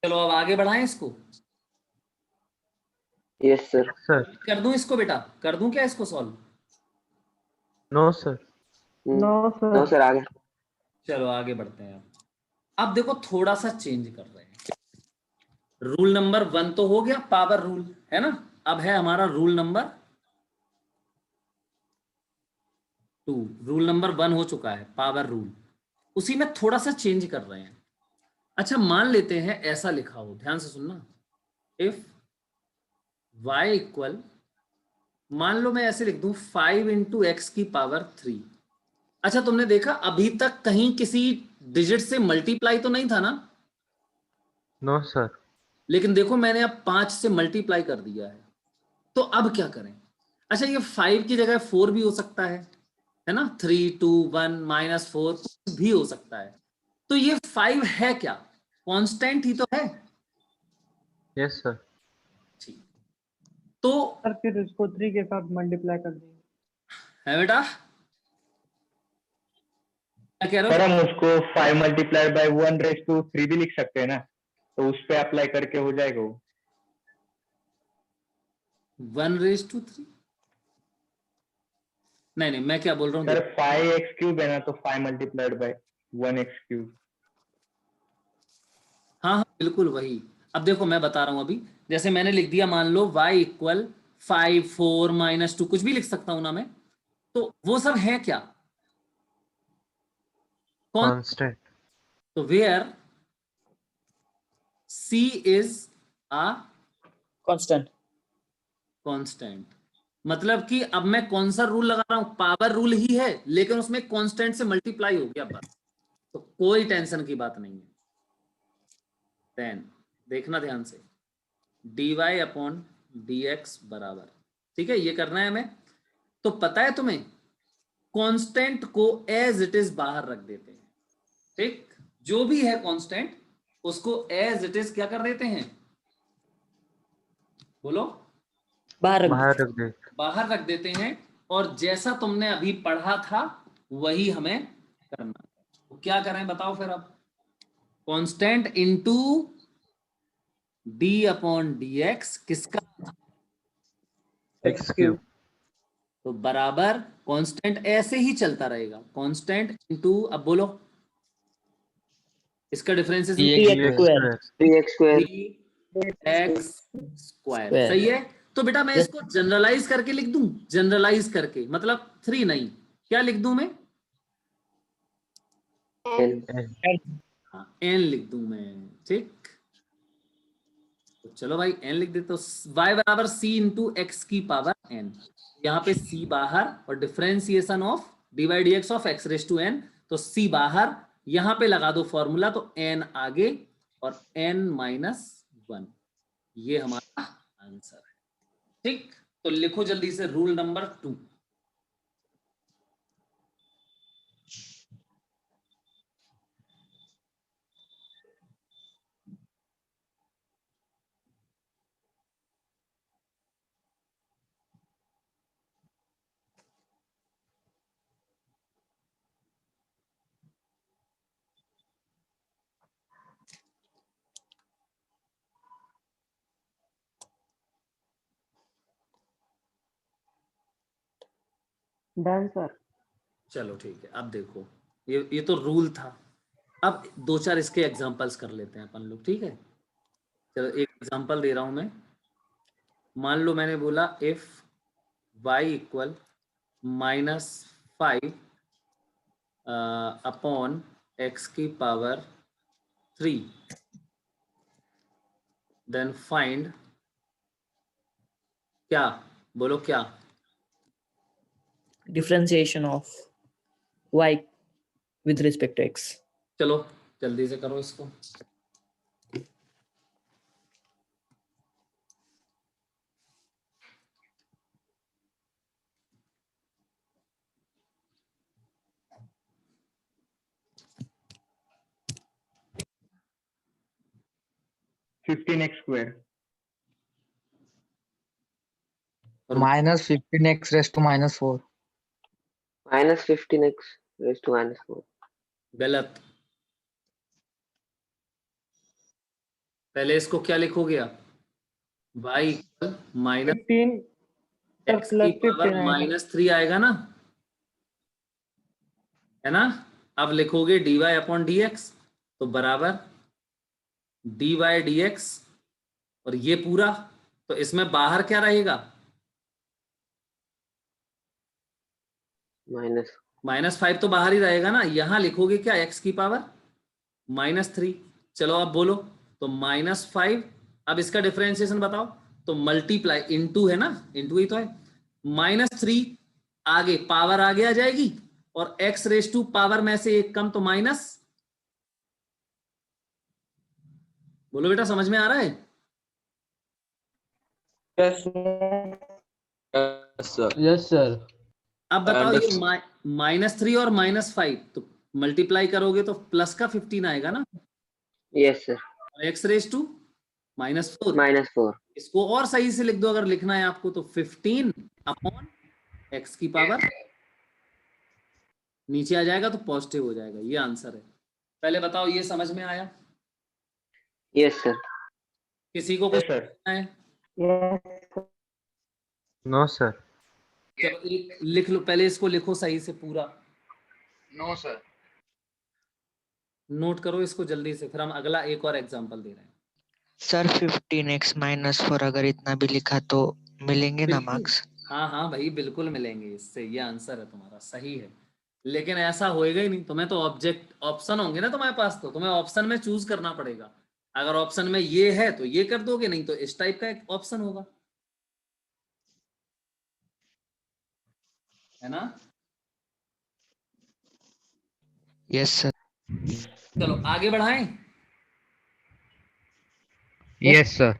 चलो अब आगे बढ़ाएं इसको। Yes, sir. Sir. कर दूं इसको बेटा, कर दूं क्या इसको solve? No, sir. No, sir. No, sir. आगे। चलो आगे बढ़ते हैं। अब देखो थोड़ा सा चेंज कर रहे हैं। रूल नंबर 1 तो हो गया, पावर रूल, है ना? अब है हमारा रूल नंबर 2। रूल नंबर 1 हो चुका है, पावर रूल। उसी में थोड़ा सा चेंज कर रहे हैं। अच्छा मान लेते हैं ऐसा लिखा हो, ध्यान से सुनना। इफ y इक्वल, मान लो मैं ऐसे लिख दूं 5 × x की पावर 3। अच्छा तुमने देखा अभी तक कहीं किसी डिजिट से मल्टीप्लाई तो नहीं था ना? No, sir. लेकिन देखो मैंने अब 5 से मल्टीप्लाई कर दिया है। तो अब क्या करें? अच्छा ये 5 की जगह 4 भी हो सकता है ना? 3 2 1 -4 भी हो सकता है। तो ये 5 है क्या? कांस्टेंट ही तो है। Yes, sir. ठीक, तो सर फिर उसको 3 के साथ मल्टीप्लाई कर देंगे। है बेटा, क्या कह रहे सर हो? हम उसको 5 मल्टीप्लाइड बाय 1/3 भी लिख सकते हैं ना, तो उस पे अप्लाई करके हो जाएगा वो। 1/3? नहीं मैं क्या बोल रहा हूँ, सर 5x³ है ना, तो 5 मल्टीप्लाइड बाय 1x³। हाँ बिल्कुल वही। अब देखो मैं बता रहा हूं अभी, जैसे मैंने लिख दिया, मान लो y इक्वल 5 4 -2 कुछ भी लिख सकता हूं ना मैं। तो वो सब है क्या? कौन? Constant. तो where c is a Constant. Constant. मतलब कि अब मैं कौन सा रूल लगा रहा हूं? पावर रूल ही है, लेकिन उसमें कांस्टेंट से मल्टीप्लाई हो गया बस। तो कोई टेंशन की बात नहीं है। देन देखना ध्यान से, dy/dx बराबर, ठीक है, ये करना है हमें। तो पता है तुम्हें, कांस्टेंट को एज इट इज बाहर रख देते हैं, ठीक? जो भी है कांस्टेंट उसको एज इट इज क्या कर देते हैं? बोलो। बाहर रख बाहर रख दे. बाहर रख देते हैं। और जैसा तुमने अभी पढ़ा था वही हमें करना है। तो क्या करें बताओ फिर अब, constant into D upon D x किसका, x cube. तो बराबर कांस्टेंट ऐसे ही चलता रहेगा, कांस्टेंट इनटू, अब बोलो इसका differentiation 3x square. 3x square. 3x square, सही है। तो बेटा मैं इसको जनरलाइज करके लिख दूं, जनरलाइज करके मतलब 3 नहीं, क्या लिख दूं मैं, n हाँ n लिख दूं मैं, ठीक। तो चलो भाई n लिख दे, तो y बराबर c इंटू एक्स की पावर n, यहाँ पे c बाहर और differentiation of dy dx of x raise to n, तो c बाहर, यहाँ पे लगा दो फॉर्मूला, तो n आगे और n माइनस 1, ये हमारा आंसर है, ठीक। तो लिखो जल्दी से रूल नंबर 2। Done sir. चलो ठीक है, अब देखो ये तो रूल था, अब 2-4 इसके एग्जांपल्स कर लेते हैं अपन लोग, ठीक है। चलो एक एग्जांपल दे रहा हूं मैं, मान लो मैंने बोला if y equal -5 upon x की पावर 3, देन फाइंड, क्या बोलो क्या, Differentiation of y with respect to x. चलो जल्दी से करो इसको। -15x square. -15x raised to -4. -15x raised to -4. गलत, पहले इसको क्या लिखोगे आप, y equal minus 15 sir x की प्लस पावर 15 आएगा। -3 आएगा ना, है ना। अब लिखोगे dy अपॉन डी एक्स, तो बराबर dy dx, और ये पूरा, तो इसमें बाहर क्या रहेगा, -5 तो बाहर ही रहेगा ना, यहां लिखोगे क्या, x की पावर -3। चलो अब बोलो, तो -5, अब इसका डिफरेंशिएशन बताओ, तो मल्टीप्लाई इनटू है ना, इनटू ही तो है, -3 आगे पावर आगे आ जाएगी, और x रेज टू पावर में से एक कम, तो माइनस, बोलो बेटा समझ में आ रहा है। Yes sir. अब बताओ ये -3 और -5, तो मल्टीप्लाई करोगे तो प्लस का 15 आएगा ना, Yes sir. और x रेज टू -4, -4. इसको और सही से लिख दो अगर लिखना है आपको, तो 15 अपॉन x की पावर, नीचे आ जाएगा तो पॉजिटिव हो जाएगा, ये आंसर है। पहले बताओ ये समझ में आया, Yes sir. किसी को कुछ पूछना है, No sir. चलो एक लिख लो, पहले इसको लिखो सही से पूरा, No sir. नोट करो इसको जल्दी से, फिर हम अगला एक और एग्जांपल दे रहे हैं। सर 15x -4 अगर इतना भी लिखा तो मिलेंगे ना बिल्कुल। मार्क्स? हाँ हाँ भाई बिल्कुल मिलेंगे, इससे ये आंसर है तुम्हारा, सही है, लेकिन ऐसा होएगा ही नहीं, तुम्हें तो ऑब्जेक्ट ऑप्शन होंगे ना तुम्हारे पास, तो तुम्हें ऑप्शन में चूज करना पड़ेगा, अगर ऑप्शन में ये है तो ये कर दोगे, नहीं तो इस टाइप का एक ऑप्शन होगा, है ना। Yes sir. चलो आगे बढ़ाएं। Yes sir.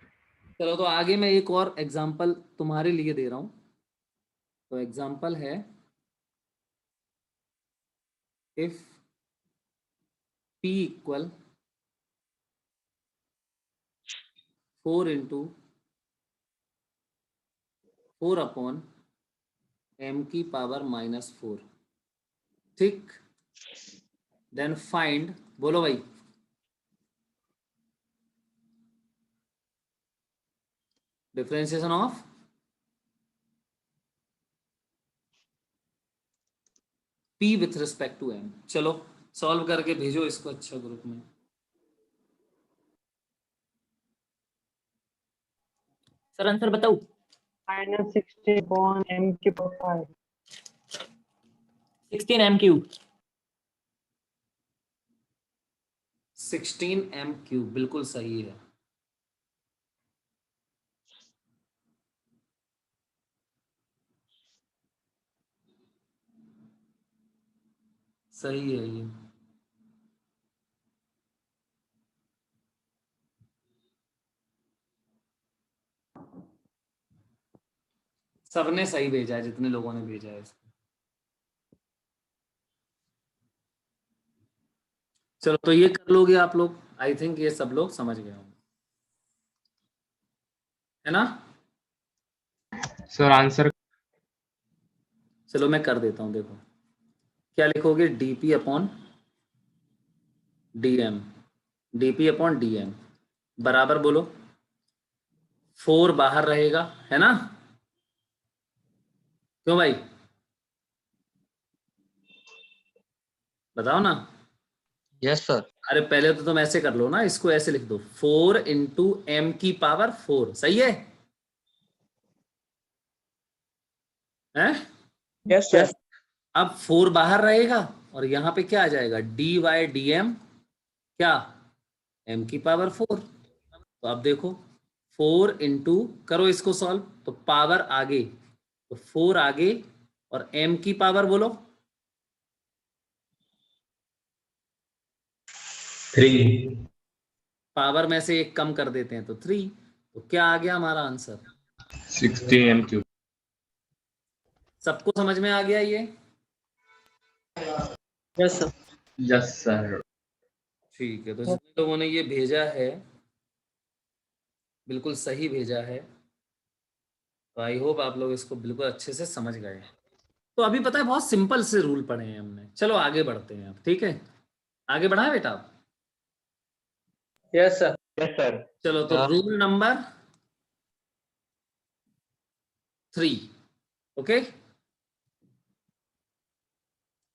चलो तो आगे मैं एक और एग्जांपल तुम्हारे लिए दे रहा हूं, तो एग्जांपल है if p equal 4 into 4 upon m की पावर -4, ठीक। देन फाइंड, बोलो भाई, differentiation of p with respect to m। चलो सॉल्व करके भेजो इसको अच्छा ग्रुप में। सर आंसर बताऊं? -16 upon m की power 5। 16 m cube. 16 m cube बिल्कुल सही है। सही है ये। सबने सही भेजा है, जितने लोगों ने भेजा है इसको। चलो तो ये कर लोगे आप लोग, आई थिंक ये सब लोग समझ गए होंगे, है ना? सर आंसर चलो मैं कर देता हूं, देखो क्या लिखोगे, dp upon dm, dp upon dm बराबर, बोलो 4 बाहर रहेगा, है ना? क्यों भाई, बताओ ना। Yes sir. अरे पहले तो तुम ऐसे कर लो ना, इसको ऐसे लिख दो 4 इंटू m की पावर 4, सही है? हैं? Yes sir. अब 4 बाहर रहेगा और यहाँ पे क्या आ जाएगा, dy dm, क्या, m की पावर 4। तो अब देखो 4 इंटू, करो इसको सॉल्व, तो पावर आगे, तो 4 आगे और m की पावर बोलो 3। पावर में से एक कम कर देते हैं तो 3। तो क्या आ गया हमारा आंसर, 16 m क्यूब। सबको समझ में आ गया ये? Yes sir. Yes sir. ठीक है, तो जितने लोगों ने ये भेजा है बिल्कुल सही भेजा है, तो आई होप आप लोग इसको बिल्कुल अच्छे से समझ गए। तो अभी पता है बहुत सिंपल से रूल पढ़े हैं हमने। चलो आगे बढ़ते हैं अब, ठीक है? आगे बढ़ाएं बेटा आप? Yes sir. Yes sir. चलो तो रूल नंबर 3, ओके।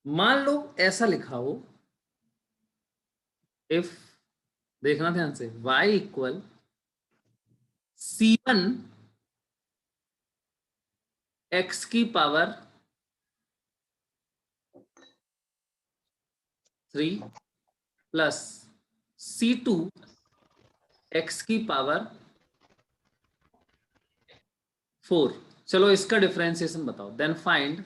मान लो ऐसा लिखा हो, इफ, देखना ध्यान से, y इक्वल c1 x की पावर 3 प्लस c2 x की पावर 4। चलो इसका डिफरेंशिएशन बताओ, then find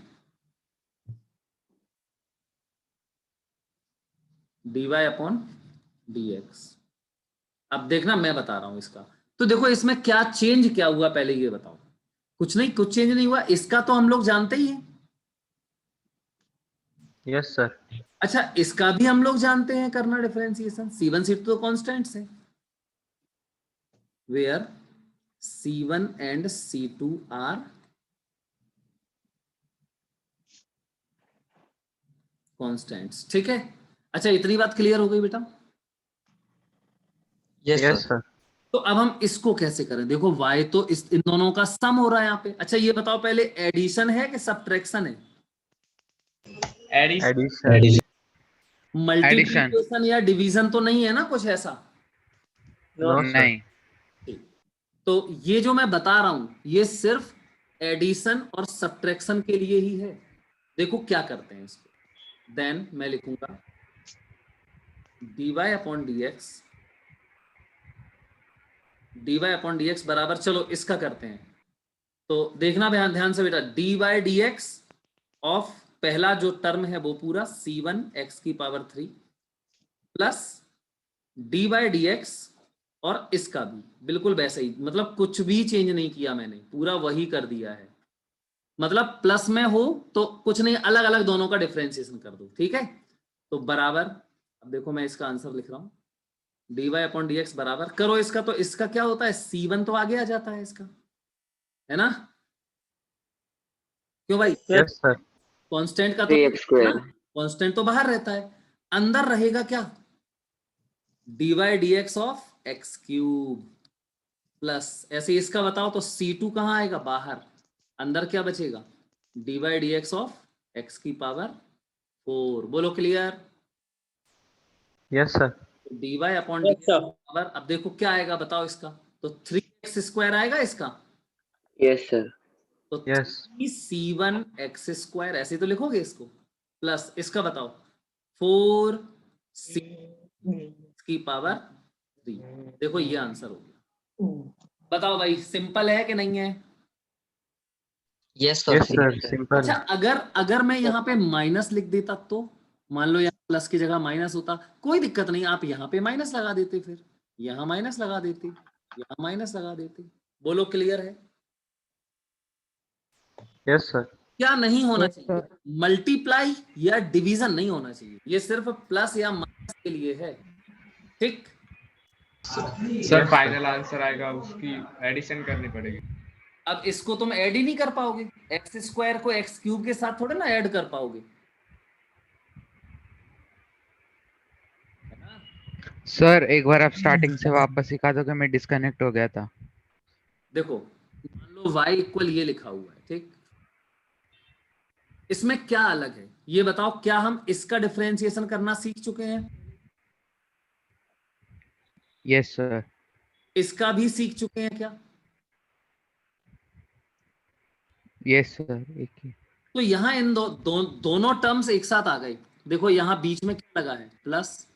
dy upon dx। अब देखना मैं बता रहा हूं इसका, तो देखो इसमें क्या चेंज क्या हुआ पहले ये बताओ। कुछ नहीं, कुछ चेंज नहीं हुआ, इसका तो हम लोग जानते ही हैं। Yes sir. अच्छा इसका भी हम लोग जानते हैं करना डिफरेंशिएशन, c1 c2 तो कांस्टेंट्स है, where c1 and c2 are constants, ठीक है? अच्छा इतनी बात क्लियर हो गई बेटा? Yes yes sir. सर। तो अब हम इसको कैसे करें, देखो y तो इन दोनों का सम हो रहा है यहाँ पे। अच्छा ये बताओ पहले एडिशन है कि सब्ट्रैक्शन है? एडिशन। मल्टीप्लिकेशन या डिवीजन तो नहीं है ना कुछ ऐसा? No sir. नहीं। तो ये जो मैं बता रहा हूं ये सिर्फ एडिशन और सब्ट्रैक्शन के लिए ही है। देखो क्या करते हैं इसको, देन मैं लिखूंगा dy upon dx, dy upon dx बराबर, चलो इसका करते हैं, तो देखना ध्यान से बेटा, dy dx ऑफ पहला जो टर्म है वो पूरा c1 x की पावर 3 प्लस dy dx, और इसका भी बिल्कुल वैसे ही, मतलब कुछ भी चेंज नहीं किया मैंने, पूरा वही कर दिया है। मतलब प्लस में हो तो कुछ नहीं, अलग अलग दोनों का डिफरेंशिएशन कर दो, ठीक है? तो बराबर, अब देखो मैं इसका आंसर लिख रहा हूं, dy अपॉन dx बराबर, करो इसका, तो इसका क्या होता है, c1 तो आगे आ जाता है इसका, है ना? क्यों भाई? Yes sir. कांस्टेंट का तो 3x स्क्वायर। कांस्टेंट तो बाहर रहता है, अंदर रहेगा क्या, dy dx of x cube plus, ऐसे इसका बताओ तो C2 कहाँ आएगा, बाहर, अंदर क्या बचेगा, dy dx ऑफ x की पावर 4। बोलो clear. Yes sir. dy upon Yes, dx sir. Power, अब देखो क्या आएगा बताओ इसका, तो 3x स्क्वायर आएगा इसका, Yes, sir. तो यस 3c1 x स्क्वायर, ऐसे तो लिखोगे इसको, प्लस इसका बताओ 4c की पावर 3। देखो ये आंसर हो गया। बताओ भाई सिंपल है कि नहीं है। Yes sir. Yes sir simple. अच्छा अगर मैं यहाँ पे माइनस लिख देता तो, मान लो यहाँ प्लस की जगह माइनस होता, कोई दिक्कत नहीं, आप यहाँ पे माइनस लगा देते, फिर यहाँ माइनस लगा देते, यहाँ माइनस लगा देते। बोलो क्लियर है। Yes sir. क्या नहीं होना Yes, चाहिए, sir. मल्टीप्लाई या डिवीजन नहीं होना चाहिए, ये सिर्फ प्लस या माइनस के लिए है, ठीक। सर फाइनल आंसर आएगा उसकी एडिशन करनी पड़ेगी। अब इसको तुम ऐड ही नहीं कर पाओगे, एक्स स्क्वायर को एक्स क्यूब के साथ थोड़े ना ऐड कर पाओगे, है ना। सर एक बार आप स्टार्टिंग से वापस सिखा दो कि मैं डिस्कनेक्ट हो गया था। देखो मान लो y इक्वल ये लिखा हुआ है, ठीक, इसमें क्या अलग है ये बताओ, क्या हम इसका डिफरेंशिएशन करना सीख चुके हैं, यस सर। इसका भी सीख चुके हैं क्या, यस सर। एक ही। तो यहाँ इन दोनों टर्म्स एक साथ आ गए। देखो यहाँ बीच में क्या लगा है, प्लस,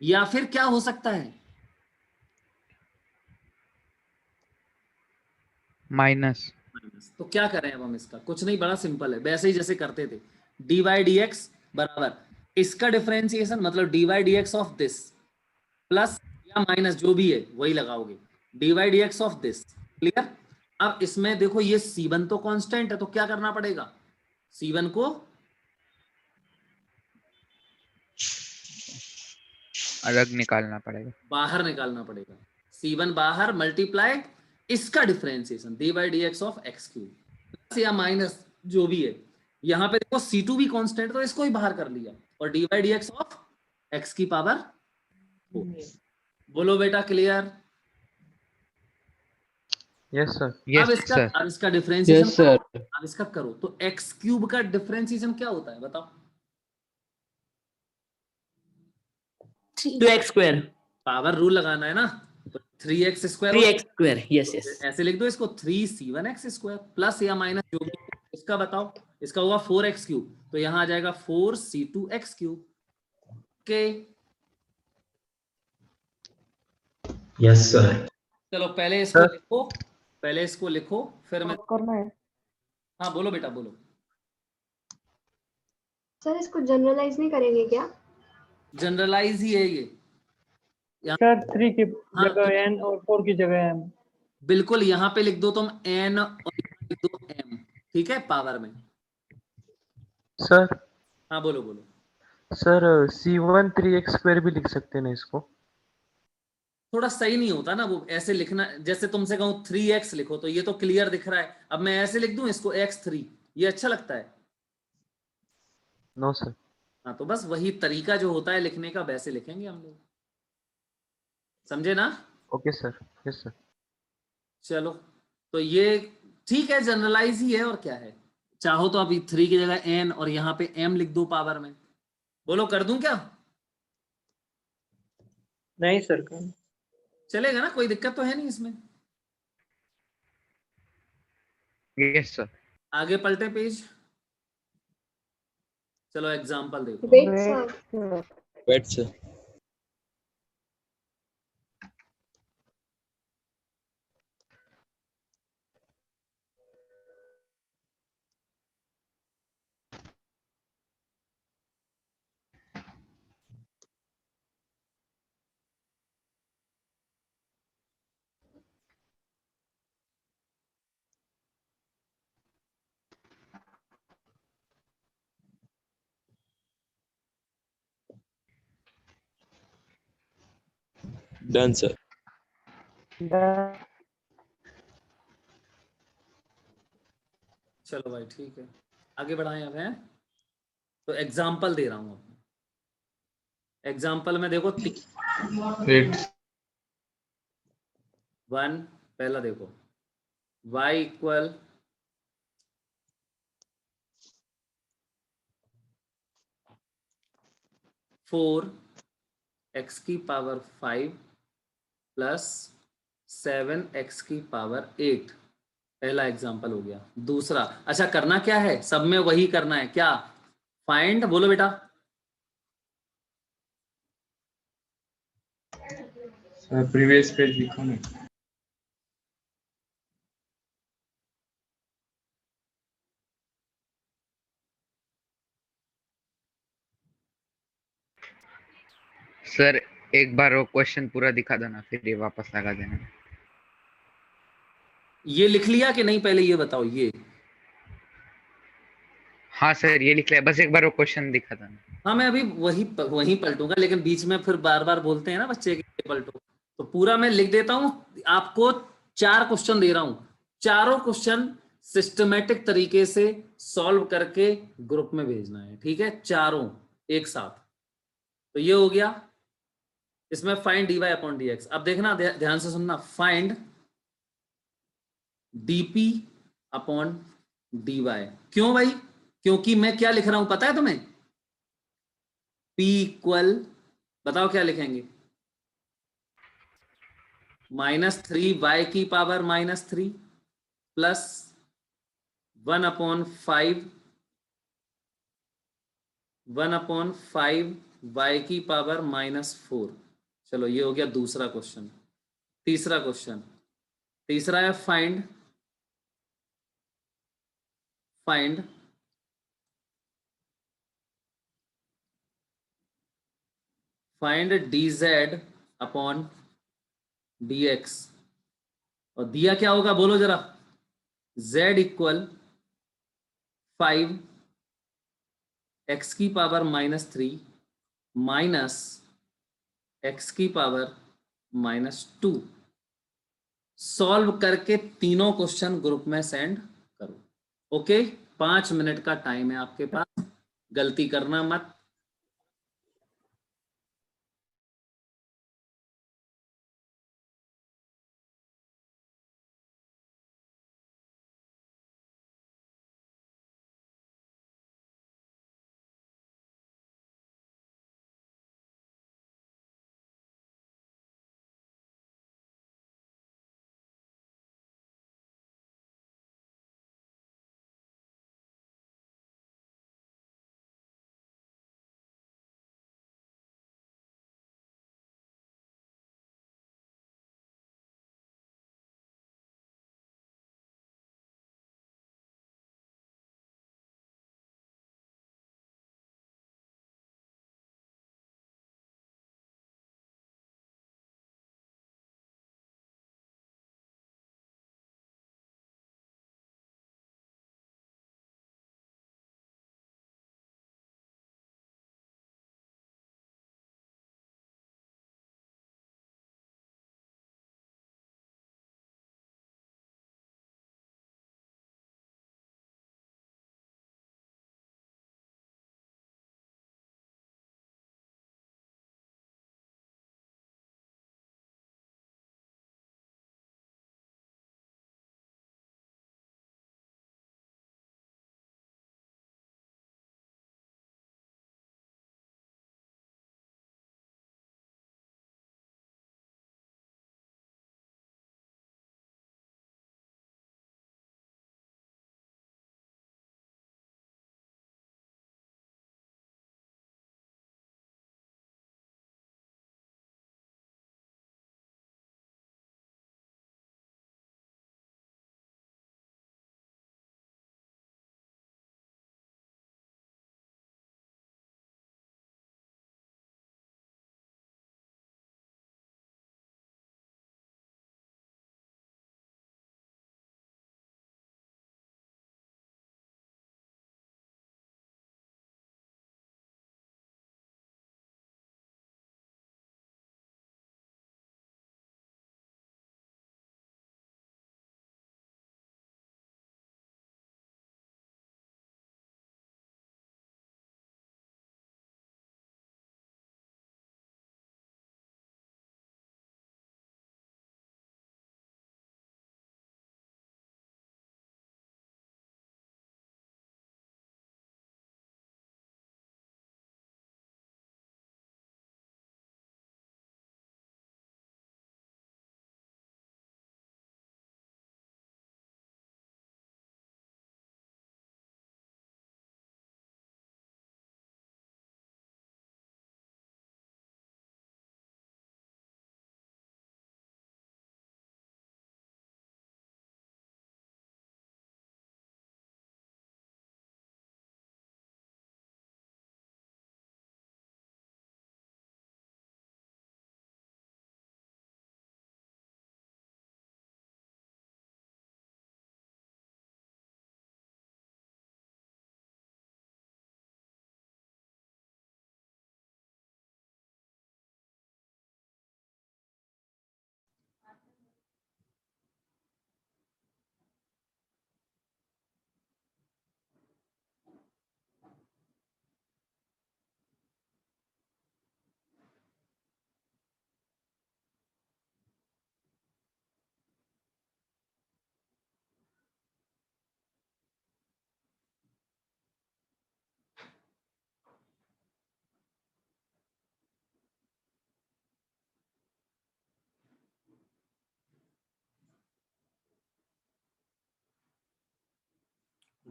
या फिर क्या हो सकता है, माइनस। तो क्या करें अब हम इसका, कुछ नहीं, बड़ा सिंपल है, वैसे ही जैसे करते थे, dy dx बराबर इसका डिफरेंशिएशन मतलब dy dx of this plus या माइनस जो भी है वही लगाओगे, dy dx of this, clear. अब इसमें देखो ये c1 तो कांस्टेंट है, तो क्या करना पड़ेगा, c1 को अलग निकालना पड़ेगा। बाहर निकालना पड़ेगा, c1 बाहर मल्टीप्लाई इसका differentiation dy dx of x cube plus या माइनस जो भी है, यहाँ पे देखो c2 भी कांस्टेंट, तो इसको ही बाहर कर लिया, और dy dx ऑफ x की पावर 4। बोलो बेटा क्लियर। Yes sir. अब यस इसका सर। अब इसका डिफरेंशिएशन Yes, sir. अब इसका करो तो एक्स क्यूब का डिफरेंशिएशन क्या होता है बताओ, 2x square. पावर रूल लगाना है ना, तो 3x square 3x square. Yes, yes. ऐसे लिख दो इसको, 3c1x स्क्वायर प्लस या माइनस जो भी, इसका बताओ, इसका होगा 4x क्यूब, तो यहाँ आ जाएगा 4c2x क्यूब के। Yes, sir. चलो पहले इसको लिखो, पहले इसको लिखो, फिर मैं, करना है। हाँ बोलो बेटा बोलो। सर इसको जनरलाइज नहीं करेंगे क्या? जनरलाइज ही है ये, सर 3 की हाँ, जगह n और 4 की जगह m। बिल्कुल, यहाँ पे लिख दो तुम n और यहाँ लिख दो m, ठीक है, पावर में। सर हाँ बोलो बोलो। सर C1 3x स्क्वायर भी लिख सकते हैं ना इसको। थोड़ा सही नहीं होता ना वो ऐसे लिखना, जैसे तुमसे कहूँ 3x लिखो तो ये तो क्लियर दिख रहा है, अब मैं ऐसे लिख दूं इसको x3, ये अच्छा लगता है। No sir. हाँ तो बस वही तरीका जो होता है लिखने का, वैसे लिखेंगे हम लोग, समझे ना। Okay sir. Yes sir. चलो तो ये ठीक है, जनरलाइज ही है, और क्या है, चाहो तो अभी 3 की जगह n और यहाँ पे m लिख दो पावर में। बोलो कर दूं क्या, नहीं सर, चलेगा ना, कोई दिक्कत तो है नहीं इसमें। Yes sir. आगे पलटे पेज, चलो एग्जाम्पल देखो। Wait sir, Wait, sir. Done, sir. चलो भाई ठीक है, आगे बढ़ाएं अब हैं, तो एग्जाम्पल दे रहा हूं अब। एग्जाम्पल में देखो 8 1 पहला देखो y इक्वल फोर एक्स की पावर 5 प्लस 7x की पावर 8। पहला एग्जाम्पल हो गया। दूसरा, अच्छा करना क्या है, सब में वही करना है क्या, फाइंड, बोलो बेटा। सर प्रीवियस पेज लिखो ना। सर एक बार वो क्वेश्चन पूरा दिखा दो ना, फिर ये वापस लगा देना। ये लिख लिया कि नहीं, पहले ये बताओ। ये हाँ सर ये लिख लिया, बस एक बार वो क्वेश्चन दिखा दो ना। हाँ, मैं अभी वही पलटूंगा, लेकिन बीच में फिर बार बार बोलते हैं ना बच्चे कि ये पलटो, तो पूरा मैं लिख देता हूं। आपको 4 क्वेश्चन दे रहा हूं, चारों क्वेश्चन सिस्टमेटिक तरीके से सॉल्व करके ग्रुप में भेजना है, ठीक है, चारों एक साथ। तो ये हो गया। इसमें फाइंड dy अपॉन dx। अब देखना, ध्यान से सुनना, फाइंड dp अपॉन dy। क्यों भाई, क्योंकि मैं क्या लिख रहा हूं पता है तुम्हें, p इक्वल, बताओ क्या लिखेंगे, -3y की पावर -3 प्लस 1/5 y की पावर -4। चलो ये हो गया दूसरा क्वेश्चन। तीसरा क्वेश्चन, तीसरा है फाइंड dz अपॉन dx। और दिया क्या होगा बोलो जरा, z इक्वल 5 x की पावर -3 माइनस x की पावर -2। सॉल्व करके तीनों क्वेश्चन ग्रुप में सेंड करो। ओके, 5 मिनट का टाइम है आपके पास, गलती करना मत।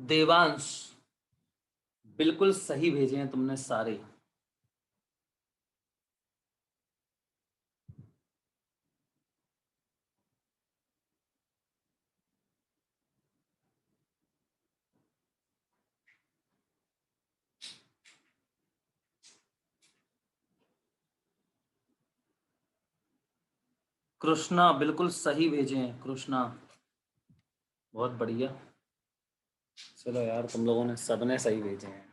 देवांश, बिल्कुल सही भेजे हैं तुमने सारे। कृष्णा बिल्कुल सही भेजे हैं, कृष्णा बहुत बढ़िया। चलो यार, तुम लोगों ने सबने सही भेजे हैं।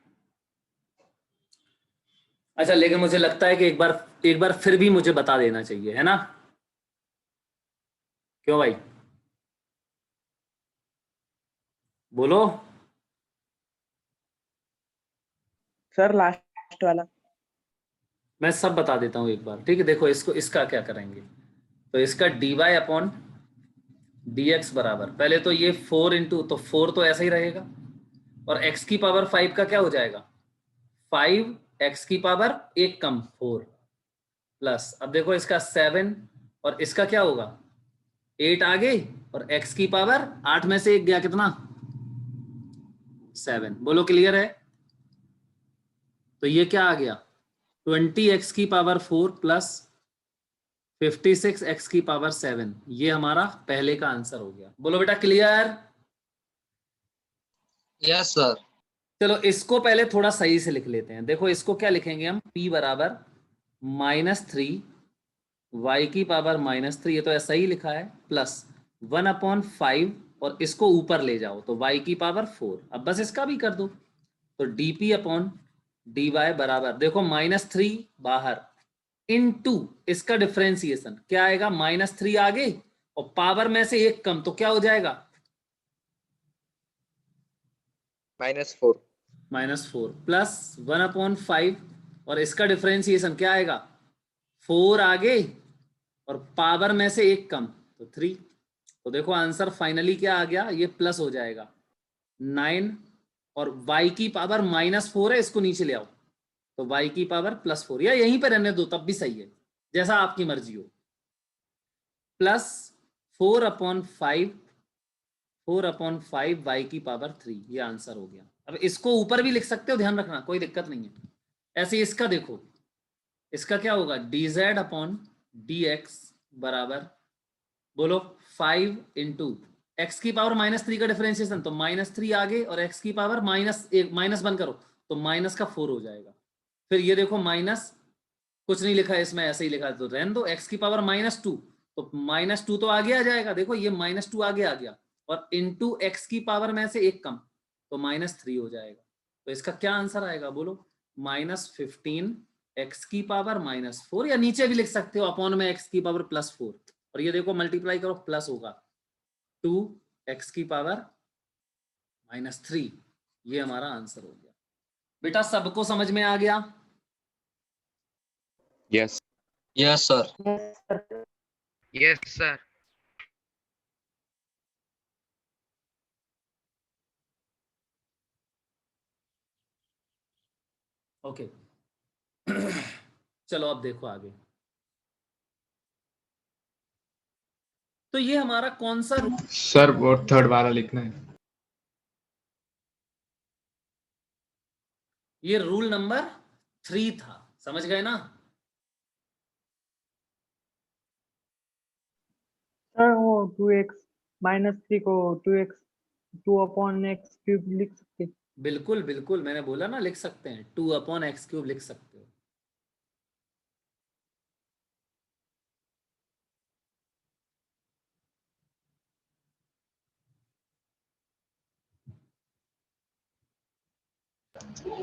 अच्छा, लेकिन मुझे लगता है कि एक बार फिर भी मुझे बता देना चाहिए, है ना? क्यों भाई, बोलो। सर लास्ट वाला। मैं सब बता देता हूँ एक बार, ठीक है? देखो इसको, इसका क्या करेंगे, तो इसका dy अपॉन dx बराबर, पहले तो ये 4 इंटू, तो 4 तो ऐसा ही रहेगा, और x की पावर 5 का क्या हो जाएगा, 5 x की पावर 1 कम 4 प्लस, अब देखो इसका 7 और इसका क्या होगा 8 आगे, और x की पावर 8 में से 1 गया कितना 7। बोलो क्लियर है? तो ये क्या आ गया 20x की पावर 4 प्लस 56x की पावर 7, ये हमारा पहले का आंसर हो गया। बोलो बेटा क्लियर? Yes sir. चलो इसको पहले थोड़ा सही से लिख लेते हैं। देखो इसको क्या लिखेंगे हम, p बराबर -3 y की पावर -3, ये तो ऐसा ही लिखा है, प्लस 1/5, और इसको ऊपर ले जाओ तो y की पावर 4। अब बस इसका भी कर दो, तो dp अपॉन dy बराबर, देखो -3 बाहर इनटू इसका डिफरेंशिएशन क्या आएगा, -3 आगे और पावर में से 1 कम, तो क्या हो जाएगा -4 प्लस 1/5, और इसका डिफरेंशिएशन क्या आएगा 4 आगे और पावर में से 1 कम, तो 3। तो देखो आंसर फाइनली क्या आ गया, ये प्लस हो जाएगा 9, और y की पावर -4 है, इसको नीचे ले आओ तो y की पावर +4, या यहीं पर रहने दो तब भी सही है, जैसा आपकी मर्जी हो, प्लस 4/5 y की पावर 3, ये आंसर हो गया। अब इसको ऊपर भी लिख सकते हो, ध्यान रखना, कोई दिक्कत नहीं है। ऐसे इसका देखो, इसका क्या होगा dz अपॉन dx बराबर, बोलो 5 इंटू एक्स की पावर -3 का डिफरेंशिएशन, तो -3 आगे और x की पावर -1 करो तो माइनस का 4 हो जाएगा। फिर ये देखो माइनस कुछ नहीं लिखा है इसमें, ऐसे ही लिखा है, तो रहने दो, x की पावर -2, तो -2 तो आगे आ जाएगा, देखो ये -2 आगे आ गया, और इंटू एक्स की पावर में से 1 कम, तो -3 हो जाएगा। तो इसका क्या आंसर आएगा, बोलो -15 x की पावर -4, या नीचे भी लिख सकते हो अपॉन में x की पावर +4, और ये देखो मल्टीप्लाई करो प्लस होगा 2x की पावर -3, ये हमारा आंसर हो गया। बेटा सबको समझ में आ गया? Yes yes sir. Yes sir. Okay चलो अब देखो आगे, तो ये हमारा कौन सा रूल, सर वो थर्ड वाला लिखना है। ये रूल नंबर 3 था, समझ गए ना? सर वो 2x -3 को 2x 2/x³ लिख सकते हैं। बिल्कुल बिल्कुल, मैंने बोला ना लिख सकते हैं, 2/x³ लिख सकते हो।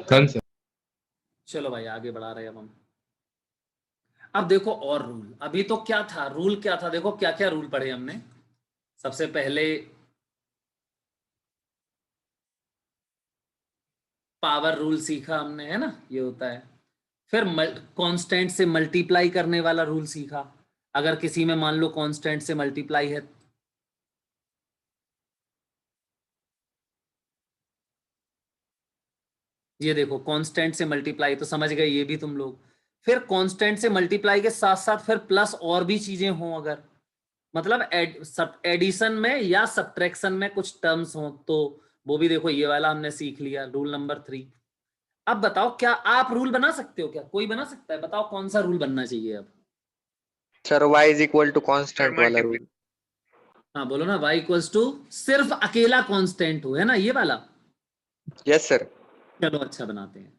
Done sir. चलो भाई आगे बढ़ा रहे अब हम। अब देखो और रूल, अभी तो क्या था, रूल क्या था, देखो क्या क्या रूल पढ़े हमने। सबसे पहले पावर रूल सीखा हमने, है ना, ये होता है। फिर कांस्टेंट से मल्टीप्लाई करने वाला रूल सीखा, अगर किसी में मान लो कांस्टेंट से मल्टीप्लाई है, ये देखो कांस्टेंट से मल्टीप्लाई, तो समझ गए ये भी तुम लोग। फिर कांस्टेंट से मल्टीप्लाई के साथ साथ फिर प्लस और भी चीजें हों, अगर मतलब एडिशन में या सब्ट्रैक्शन में कुछ टर्म्स हो, तो वो भी देखो ये वाला हमने सीख लिया, रूल नंबर 3। अब बताओ क्या आप रूल बना सकते हो? क्या कोई बना सकता है? बताओ कौन सा रूल बनना चाहिए अब? Sir y is equal to constant वाला रूल। हाँ बोलो ना, y इक्वल्स टू सिर्फ अकेला कांस्टेंट हो, है ना ये वाला? Yes sir. चलो अच्छा बनाते हैं।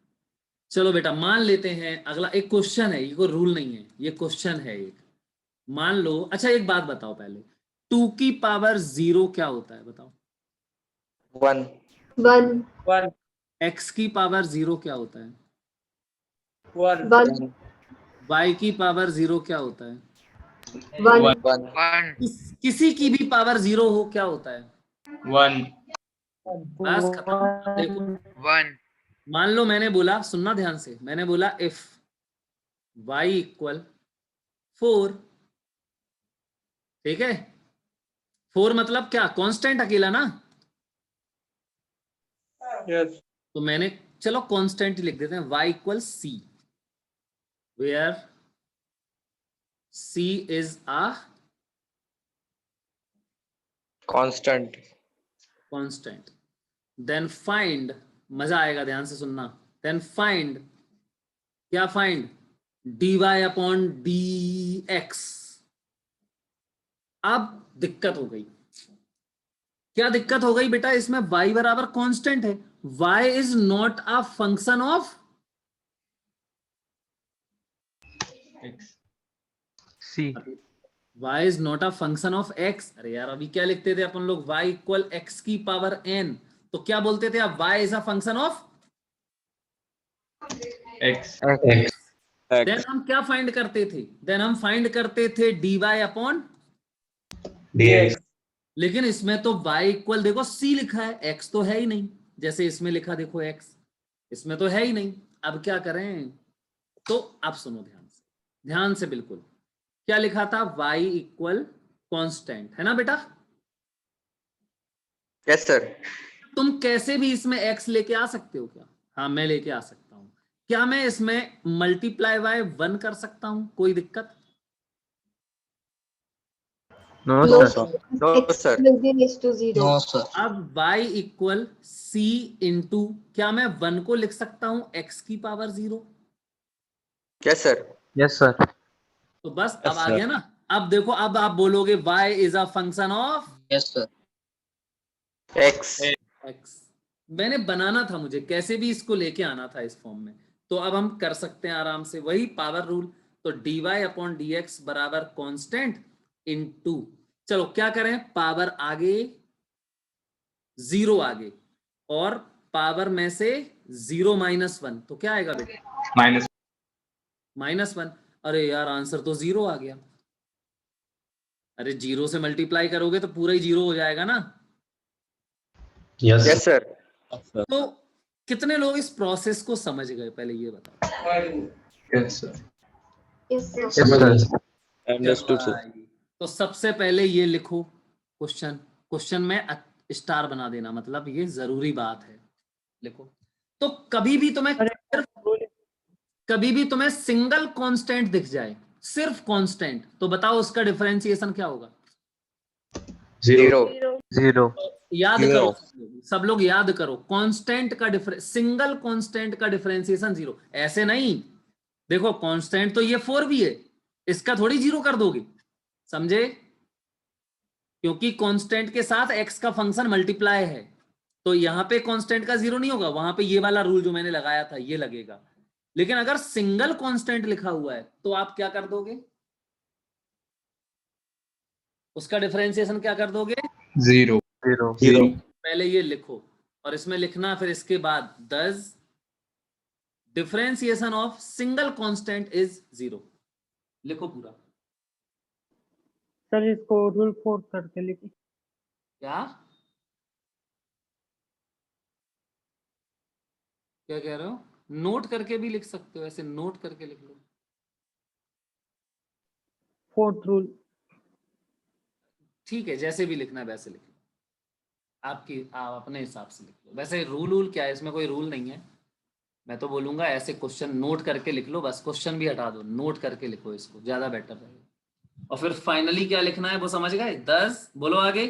चलो बेटा मान लेते हैं अगला एक क्वेश्चन है, ये कोई रूल नहीं है, ये क्वेश्चन है एक। मान लो, अच्छा एक बात बताओ पहले, 2 की पावर 0 क्या होता है बताओ? 1 1 x की पावर 0 क्या होता है? 1 y की पावर 0 क्या होता है? 1 किसी की भी पावर 0 हो क्या होता है? 1 बस खत्म। देखो 1 मान लो मैंने बोला, सुनना ध्यान से, मैंने बोला इफ y इक्वल 4, ठीक है? 4 मतलब क्या? कांस्टेंट अकेला ना? यस तो मैंने चलो कांस्टेंट लिख देते हैं, y equal c, where c is a constant. Constant. Then find, मजा आएगा ध्यान से सुनना, देन फाइंड, क्या फाइंड? dy upon dx। अब दिक्कत हो गई, क्या दिक्कत हो गई बेटा? इसमें y बराबर कांस्टेंट है, y is not a function of x C y is not a function of x। अरे यार अभी क्या लिखते थे अपन लोग? y इक्वल x की पावर n। तो क्या बोलते थे अब? y is a function of x then हम क्या फाइंड करते थे? देन हम फाइंड करते थे dy अपॉन dx। लेकिन इसमें तो y इक्वल देखो c लिखा है, x तो है ही नहीं। जैसे इसमें लिखा देखो x, इसमें तो है ही नहीं। अब क्या करें? तो अब सुनो ध्यान से बिल्कुल, क्या लिखा था? y इक्वल कांस्टेंट, है ना बेटा? Yes sir. तुम कैसे भी इसमें x लेके आ सकते हो क्या? हाँ मैं लेके आ सकता हूं। क्या मैं इसमें मल्टीप्लाई बाय 1 कर सकता हूं? कोई दिक्कत? No No, sir no x sir. will be raised to 0. अब y इक्वल c इंटू, क्या मैं 1 को लिख सकता हूं x की power 0? Yes sir. Yes sir तो बस अब आ गया ना। अब देखो, अब आप बोलोगे y is a function of x. x। मैंने बनाना था, मुझे कैसे भी इसको लेके आना था इस फॉर्म में। तो अब हम कर सकते हैं आराम से वही पावर रूल। तो dy अपॉन dx बराबर कांस्टेंट इनटू, चलो क्या करें, पावर आगे 0 आगे, और पावर में से 0 माइनस 1, तो क्या आएगा बेटा? -1। अरे यार आंसर तो 0 आ गया। अरे 0 से मल्टीप्लाई करोगे तो पूरा ही 0 हो जाएगा ना? Yes sir. तो कितने लोग इस प्रोसेस को समझ गए पहले ये बताओ? yes sir। Yes, sir. चलो भाई, तो सबसे पहले ये लिखो क्वेश्चन में स्टार बना देना, मतलब ये जरूरी बात है, लिखो। तो कभी भी तुम्हें सिंगल कांस्टेंट दिख जाए, सिर्फ कांस्टेंट, तो बताओ उसका डिफरेंशिएशन क्या होगा? 0 याद करो सब लोग याद करो, कांस्टेंट का सिंगल कांस्टेंट का डिफरेंशिएशन 0। ऐसे नहीं, देखो कांस्टेंट तो ये 4 भी है, इसका थोड़ी 0 कर दोगे, समझे? क्योंकि कांस्टेंट के साथ x का फंक्शन मल्टीप्लाई है, तो यहां पे कांस्टेंट का 0 नहीं होगा, वहां पे ये वाला रूल जो मैंने लगाया था ये लगेगा। लेकिन अगर सिंगल कांस्टेंट लिखा हुआ है तो आप क्या कर दोगे? उसका डिफरेंशिएशन क्या कर दोगे? 0 पहले ये लिखो और इसमें लिखना, फिर इसके बाद does differentiation of single constant is 0, लिखो पूरा। सर इसको रूल 4 करके लिखिए। क्या क्या कह रहे हो? नोट करके भी लिख सकते हो, ऐसे नोट करके लिख लो। 4th rule. ठीक है, जैसे भी लिखना है वैसे लिख लो, आप अपने हिसाब से लिख लो। वैसे रूल क्या है, इसमें कोई रूल नहीं है। मैं तो बोलूंगा ऐसे क्वेश्चन नोट करके लिख लो, बस क्वेश्चन भी हटा दो, नोट करके लिखो, इसको ज्यादा बेटर रहेगा। और फिर फाइनली क्या लिखना है वो समझ गए? 10 बोलो आगे।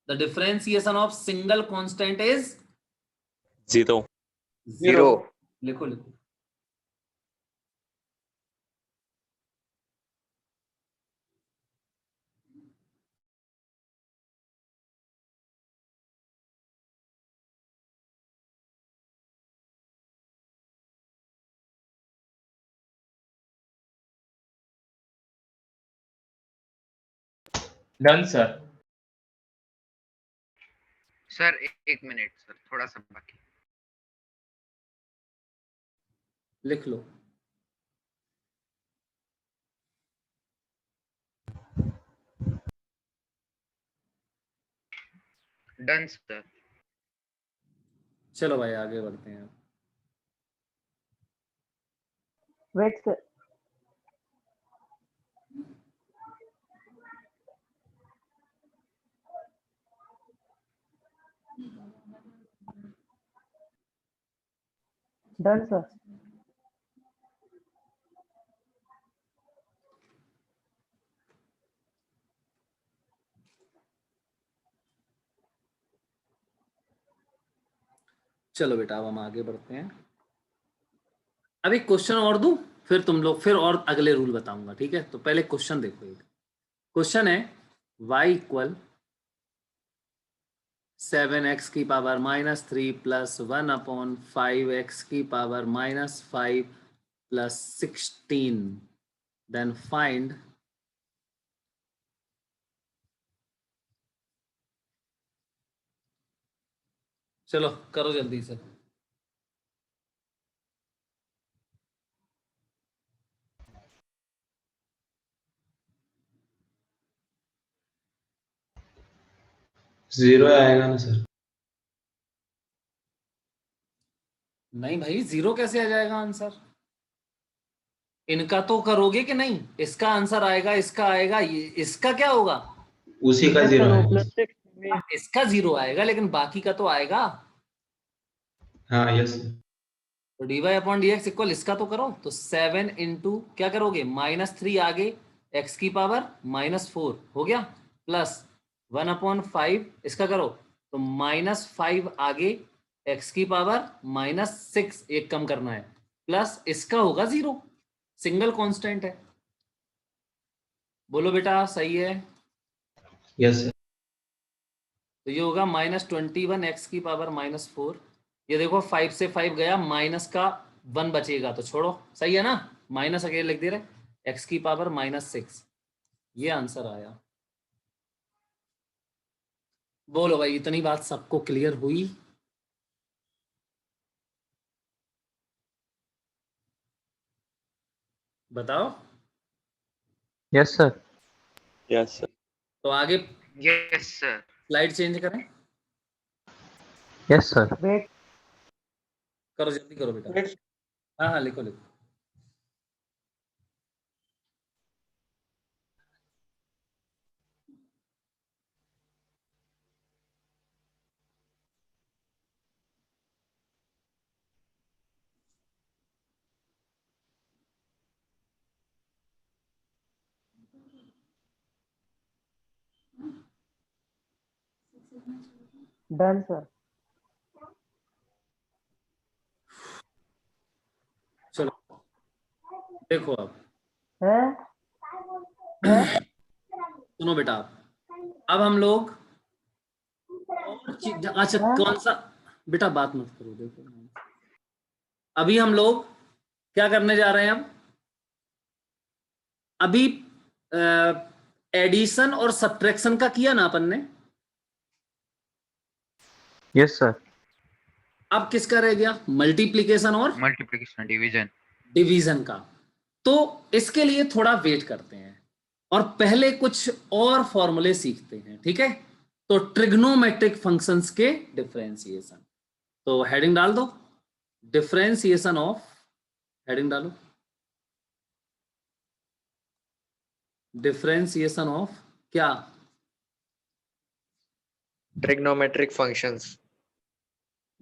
The differentiation of single constant is 0. Zero. लिखो लिखो। Done sir. सर एक मिनट सर, थोड़ा सा बाकी। लिख लो। Done sir. चलो भाई आगे बढ़ते हैं। Wait sir, done sir. चलो बेटा अब हम आगे बढ़ते हैं। अब एक क्वेश्चन और दूं, फिर तुम लोग फिर और अगले रूल बताऊंगा, ठीक है? तो पहले क्वेश्चन देखो। एक क्वेश्चन है y इक्वल 7x की पावर -3 प्लस 1/5x की पावर -5 प्लस 16, देन फाइंड चलो करो जल्दी से। जीरो आएगा ना सर? नहीं भाई, 0 कैसे आ जाएगा आंसर? इनका तो करोगे कि नहीं? इसका आंसर आएगा, इसका आएगा, इसका क्या होगा? उसी का जीरो है। इसका 0 आएगा, लेकिन बाकी का तो आएगा। हाँ यस। तो dy/dx इक्वल इसका तो करो। तो 7 इंटू क्या करोगे, -3 आगे x की पावर -4 हो गया, प्लस 1/5 इसका करो तो -5 आगे x की पावर -6, एक कम करना है, प्लस इसका होगा 0, सिंगल कांस्टेंट है। बोलो बेटा सही है? Yes sir. तो ये होगा -21 x की पावर -4। ये देखो 5 से 5 गया, माइनस का 1 बचेगा तो छोड़ो, सही है ना? माइनस अकेले लिख दे रहे, x की पावर -6। ये आंसर आया। बोलो भाई, इतनी बात सबको क्लियर हुई? बताओ। Yes sir. Yes sir. तो आगे यस सर। स्लाइड चेंज करें? Yes sir. वेट करो जल्दी करो बेटा। हाँ हाँ लिखो लिखो। Done sir. चलो देखो अब है सुनो बेटा, अब हम लोग अच्छा कौन सा, बेटा बात मत करो। देखो अभी हम लोग क्या करने जा रहे हैं? अब अभी एडिशन और सब्ट्रैक्शन का किया ना अपन ने? Yes sir. अब किसका रह गया? मल्टीप्लिकेशन और मल्टीप्लिकेशन डिवीजन। डिवीजन का। तो इसके लिए थोड़ा वेट करते हैं और पहले कुछ और फॉर्मूले सीखते हैं, ठीक है? तो ट्रिग्नोमेट्रिक फंक्शंस के डिफरेंशिएशन। तो हेडिंग डाल दो, डिफरेंशिएशन ऑफ, हेडिंग डालो, डिफरेंशिएशन ऑफ क्या? ट्रिग्नोमेट्रिक फंक्शंस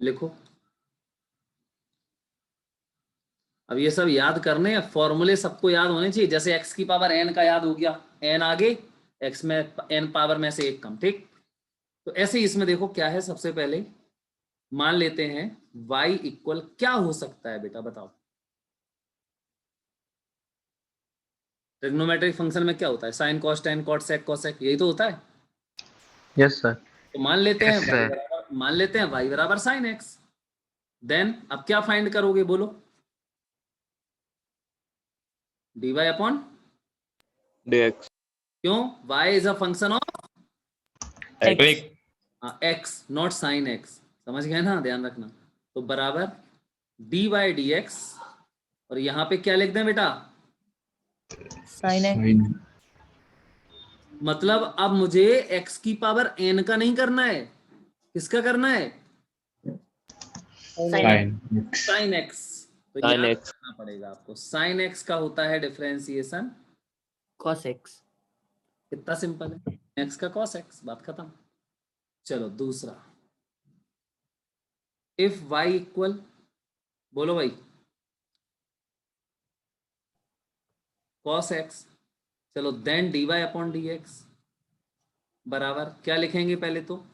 लिखो। अब ये सब याद करने, फॉर्मूले सबको याद होने चाहिए। जैसे x की पावर n का याद हो गया, n आगे, x में n पावर में से एक कम, ठीक? तो ऐसे ही इसमें देखो क्या है, सबसे पहले मान लेते हैं y इक्वल क्या हो सकता है बेटा बताओ। ट्रिग्नोमेट्रिक फंक्शन में क्या होता है, sine cos tan cot sec cosec, यही तो होता है। Yes sir. तो मान लेते हैं Yes, sir. मान लेते हैं y बराबर साइन एक्स। देन अब क्या फाइंड करोगे बोलो, dy अपॉन, dx क्यों, y is a function of x x not sine x, समझ गए ना, ध्यान रखना। तो बराबर dy dx, और यहाँ पे क्या लिख दें बेटा, Sin x. मतलब अब मुझे x की पावर n का नहीं करना है, किसका करना है, साइन साइन x। तो Sin याद x. रखना पड़ेगा आपको, साइन x का होता है डिफरेंशिएशन Cos x. कितना सिंपल है, x का cos x, बात खत्म। चलो दूसरा, इफ y इक्वल, बोलो भाई, cos x, चलो देन dy अपॉन dx बराबर क्या लिखेंगे पहले तो,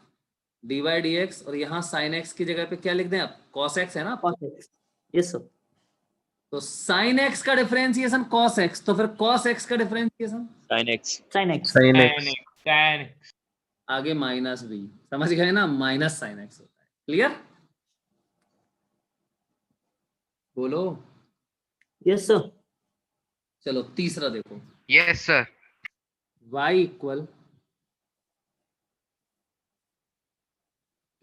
dy dx, और यहाँ sin x की जगह पे क्या लिख दें आप, cos x है ना। Cos x. Yes sir. तो sin x का डिफरेंशिएशन cos x, तो फिर cos x का differentiation sin x Sin x. Sin tan x. x tan x आगे माइनस b, समझ गए ना, माइनस sin x होता है। क्लियर, बोलो। Yes sir. चलो तीसरा देखो, Yes, sir. y इक्वल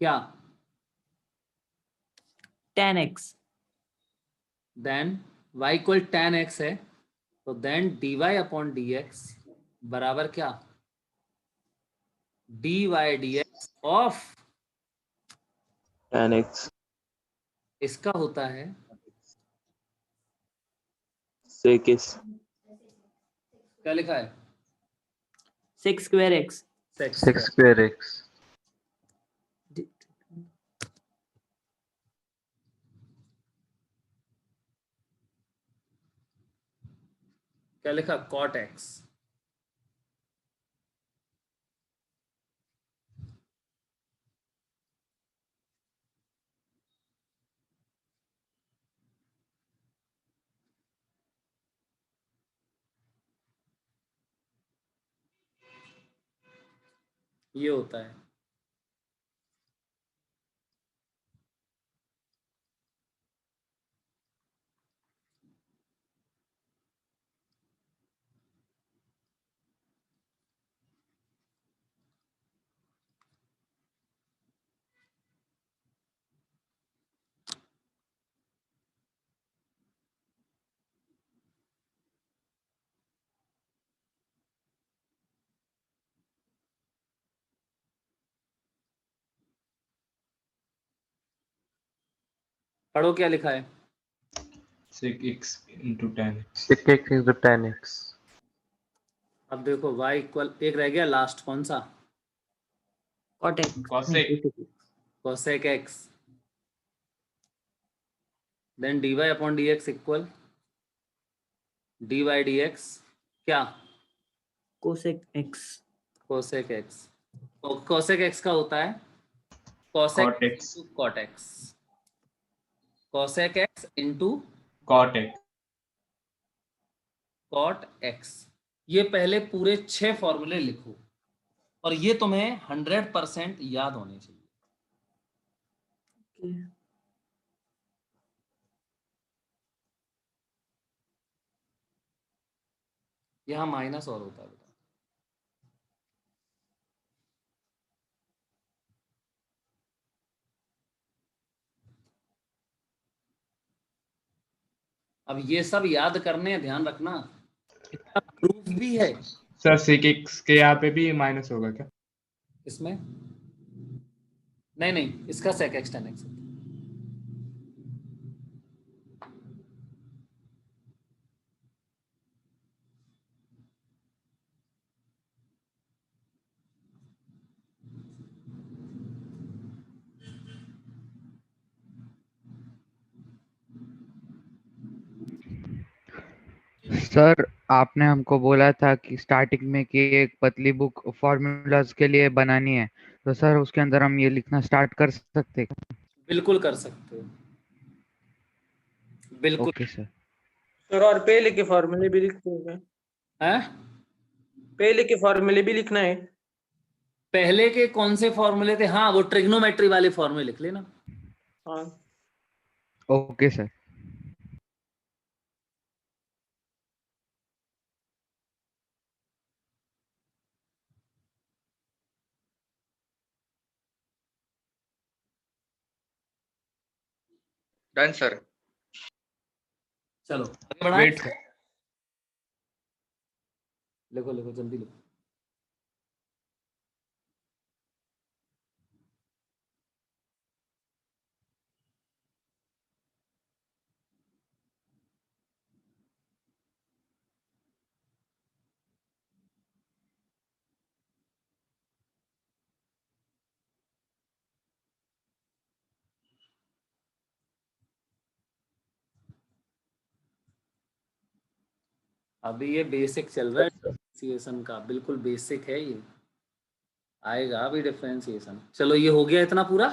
क्या, Tan x. Then y equal tan x है, तो देन dy अपॉन dx बराबर क्या, dy dx of, tan x इसका होता है sec x क्या लिखा है, Sec square x. sec Sec square x. क्या लिखा, cot x। ये होता है, पढ़ो क्या लिखा है, sec x into tan x Sec x into tan x. अब देखो y इक्वल, एक रह गया लास्ट, कौन सा, Cot x. cosec cosec x, then dy upon dx equal dy dx क्या, Cosec x. cosec x। तो cosec x का होता है cosec cot x into cot x, cosec x into cot x cot x। ये पहले पूरे 6 फॉर्मूले लिखो, और ये तुम्हें 100% याद होने चाहिए। Okay. यहाँ माइनस और होता है बेटा, अब ये सब याद करने हैं, ध्यान रखना, इसका प्रूफ भी है सर sec x के यहाँ पे भी माइनस होगा क्या इसमें, नहीं नहीं, इसका sec x tan x। Sir आपने हमको बोला था कि स्टार्टिंग में कि एक पतली बुक फॉर्मूलाज के लिए बनानी है, तो सर उसके अंदर हम ये लिखना स्टार्ट कर सकते हैं? बिल्कुल कर सकते हो, बिल्कुल। Okay sir. सर और पहले के फॉर्मूले भी लिखते हैं क्या? है पहले के फॉर्मूले भी लिखना है? पहले के कौन से फॉर्मूले थे? हाँ, वो ट्रिग्नोमेट्री वाले फॉर्मूले लिख लेना। हाँ ओके सर। Done sir. चलो आगे बढ़ाएं। Wait sir. लिखो लिखो जल्दी लिखो। अभी ये बेसिक चल रहा है डिफरेंशिएशन का, बिल्कुल बेसिक है ये, आएगा अभी डिफरेंशिएशन। चलो ये हो गया इतना पूरा।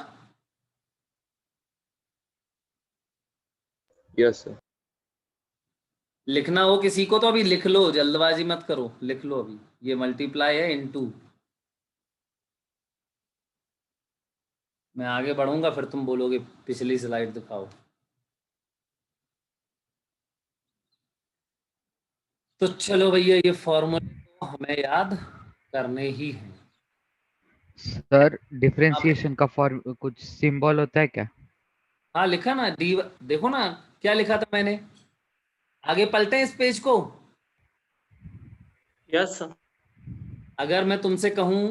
Yes sir. लिखना हो किसी को तो अभी लिख लो, जल्दबाजी मत करो, लिख लो अभी। ये मल्टीप्लाई है इनटू। मैं आगे बढ़ूंगा फिर तुम बोलोगे पिछली स्लाइड दिखाओ। तो चलो भैया, ये फॉर्मूले तो हमें याद करने ही हैं। सर डिफरेंशिएशन का फॉर्म कुछ सिंबल होता है क्या? हाँ लिखा ना डी, देखो ना क्या लिखा था मैंने। आगे पलटे इस पेज को। Yes sir. अगर मैं तुमसे कहूं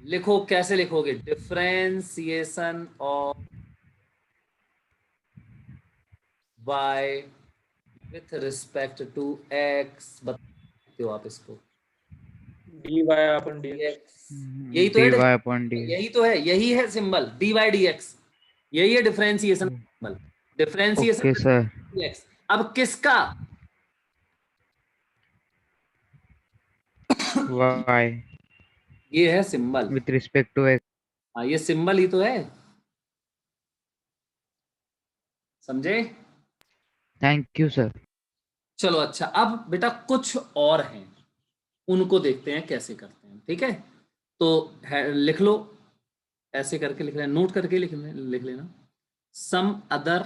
लिखो, कैसे लिखोगे? Differentiation of y with respect to x, बताते हो आप इसको? D y upon d dx, यही तो है dy upon d। यही तो है, यही है सिंबल dy dx, यही है differentiation symbol. Differentiation okay sir. dx। अब किसका? y ये है symbol. With respect to x। हाँ ये सिंबल ही तो है, समझे? Thank you sir. चलो अच्छा, अब बेटा कुछ और हैं, उनको देखते हैं कैसे करते हैं, ठीक है? तो लिख लो, ऐसे करके लिख लेना, नोट करके लिख लेना। सम अदर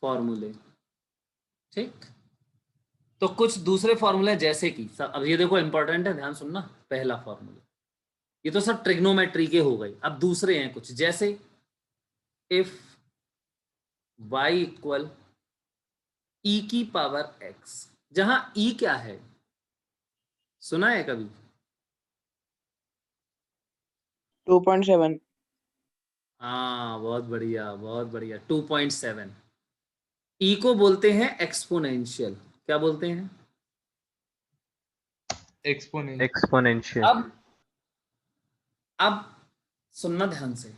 फॉर्मूले, ठीक? तो कुछ दूसरे फॉर्मूले जैसे कि अब ये देखो इंपॉर्टेंट है, ध्यान सुनना। पहला फॉर्मूला ये तो सब ट्रिग्नोमेट्री के हो गए। अब दूसरे हैं कुछ, जैसे इफ y इक्वल e की पावर x, जहां e क्या है, सुना है कभी? 2.7। हाँ बहुत बढ़िया, बहुत बढ़िया, 2.7। ई को बोलते हैं एक्सपोनेंशियल। क्या बोलते हैं? एक्सपोनेंशियल। अब सुनना ध्यान से,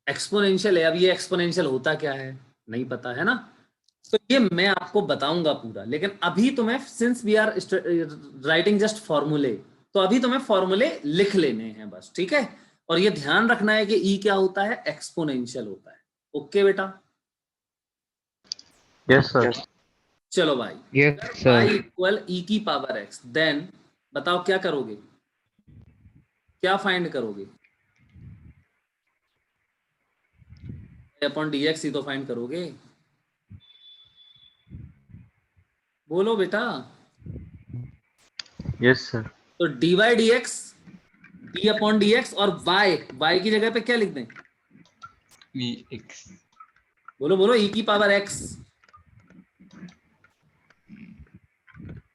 एक्सपोनेंशियल है। अब ये एक्सपोनेंशियल होता क्या है नहीं पता है ना, तो ये मैं आपको बताऊंगा पूरा। लेकिन अभी तुम्हें, since we are writing just formulae, तो अभी तुम्हें फॉर्मूले लिख लेने हैं बस, ठीक है? और ये ध्यान रखना है कि ई क्या होता है, एक्सपोनेंशियल होता है। ओके बेटा? Yes sir. चलो भाई, yes y sir. Equal e की पावर x, देन बताओ क्या करोगे, क्या फाइंड करोगे? अपॉन dx ही तो फाइंड करोगे, बोलो बेटा। Yes sir. तो dy dx, d upon dx, और y की जगह पे क्या लिख दें? एक्स। बोलो बोलो, e की पावर x,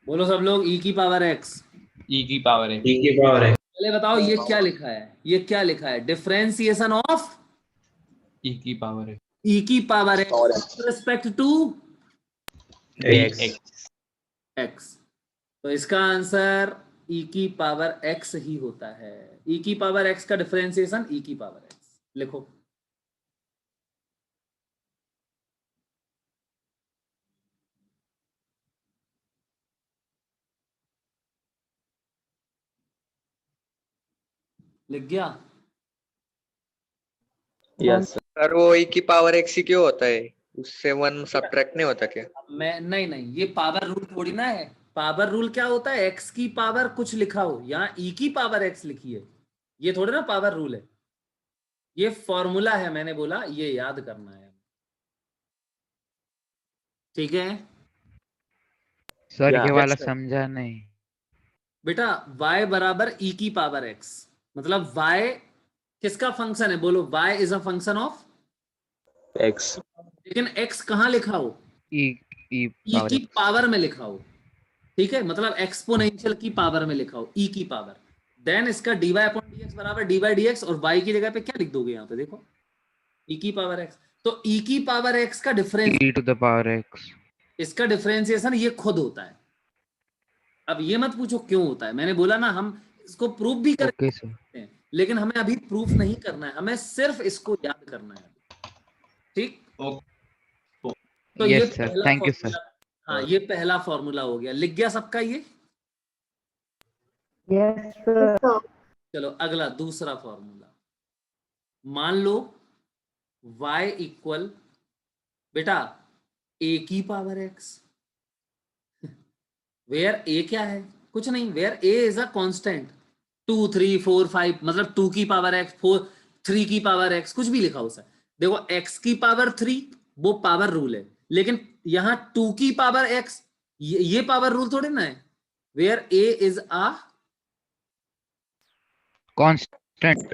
बोलो सब लोग, e की पावर x। ई की पावर है। पहले बताओ ये क्या लिखा है, ये क्या लिखा है? डिफरेंशिएशन ऑफ ई की पावर है। e की power x respect to x. x। तो इसका आंसर e की पावर x ही होता है। e की पावर x का डिफरेंशिएशन e की पावर x, लिखो। लिख गया? Yes, sir. सर वो e की पावर x ही क्यों होता है? उससे 1 सब्ट्रैक्ट नहीं होता क्या? मैं नहीं, ये पावर रूल थोड़ी ना है। पावर रूल क्या होता है? x की पावर कुछ लिखा हो, यहाँ e की पावर x लिखी है, ये थोड़ी ना पावर रूल है। ये फॉर्मूला है, मैंने बोला ये याद करना है। ठीक है सर Yeah. ये वाला Yes, sir. समझा नहीं। बेटा, y बराबर e की पावर x, मतलब y किसका फंक्शन है? बोलो, y is a function of X. लेकिन x कहाँ लिखा हो? ई e पावर की पावर में लिखा हो। ठीक है, मतलब एक्सपोनेंशियल की पावर में लिखा हो, e की पावर। देन इसका dy अपॉन dx बराबर dy dx, और y की जगह पे क्या लिख दोगे यहाँ पे? देखो, e की पावर x। तो e की पावर x का difference, e to the power x. इसका डिफरेंशिएशन ये खुद होता है। अब ये मत पूछो क्यों होता है, मैंने बोला ना हम इसको प्रूफ भी कर ओके सर। सकते हैं, लेकिन हमें अभी प्रूफ नहीं करना है, हमें सिर्फ इसको याद करना है। ठीक, तो ये यस सर, पहला थैंक यू सर। फॉर्मूला। हाँ, ये पहला फॉर्मूला हो गया, लिख गया सबका ये? Yes, sir. चलो अगला दूसरा फॉर्मूला। मान लो y इक्वल, बेटा, a की पावर x, वेयर a क्या है? कुछ नहीं, where a is a constant. 2 3 4 5, मतलब 2 की पावर x, 3 की पावर x, कुछ भी लिखा हो सकता है। देखो, x की पावर 3 वो पावर रूल है, लेकिन यहाँ 2 की पावर x ये पावर रूल थोड़ी ना है। Where a is a constant.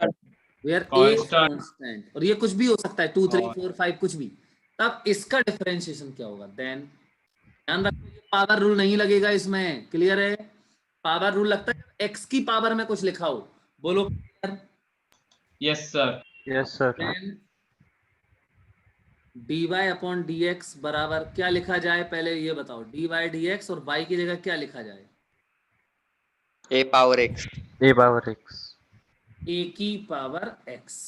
Where a constant, और ये कुछ भी हो सकता है, 2 3 4 5 कुछ भी। तब इसका डिफरेंशिएशन क्या होगा? देन ध्यान रखो, ये पावर रूल नहीं लगेगा इसमें, क्लियर है? पावर रूल लगता है x की पावर में कुछ लिखा हो। बोलो clear? Yes sir. Yes sir. Then dy upon dx बराबर क्या लिखा जाए? पहले ये बताओ, dy dx और y की जगह क्या लिखा जाए? a power x। A power x. a की पावर x।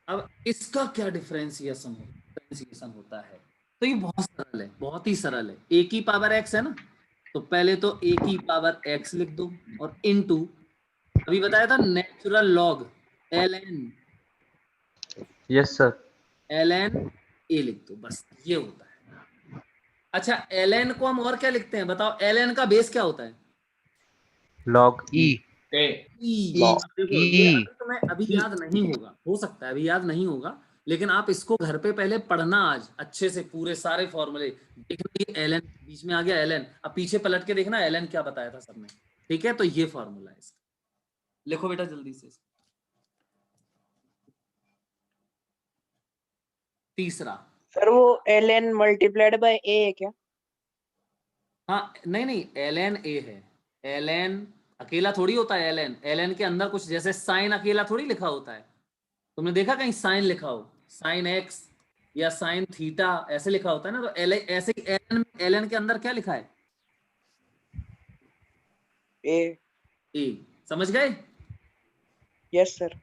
अब इसका क्या डिफरेंशिएशन होता है? तो ये बहुत सरल है, बहुत ही सरल है। a की पावर x है ना, तो पहले तो a की पावर x लिख दो, और इनटू, अभी बताया था natural log ln yes sir. ln a लिख दो, बस ये होता है। अच्छा, ln को हम और क्या लिखते हैं बताओ? ln का बेस क्या होता है? लॉग ई। देखो, ये अभी तुम्हें अभी याद नहीं होगा, हो सकता है अभी याद नहीं होगा, लेकिन आप इसको घर पे पहले पढ़ना आज अच्छे से, पूरे सारे फॉर्मूले देखना। ये ln बीच में आ गया, ln, अब पीछे पलट के देखना ln क्या बताया था सबने। ठीक है, तो ये फॉर्मूला है इसका, लिखो बेटा जल्दी से। तीसरा, सर वो ln मल्टीप्लाइड बाय a है क्या? हाँ नहीं, ln a है। ln अकेला थोड़ी होता है, ln के अंदर कुछ, जैसे साइन अकेला थोड़ी लिखा होता है। तुमने देखा कहीं साइन लिखा हो, साइन x या साइन थीटा ऐसे लिखा होता है ना? तो ऐसे ही ln के अंदर क्या लिखा है? a। समझ गए? Yes sir.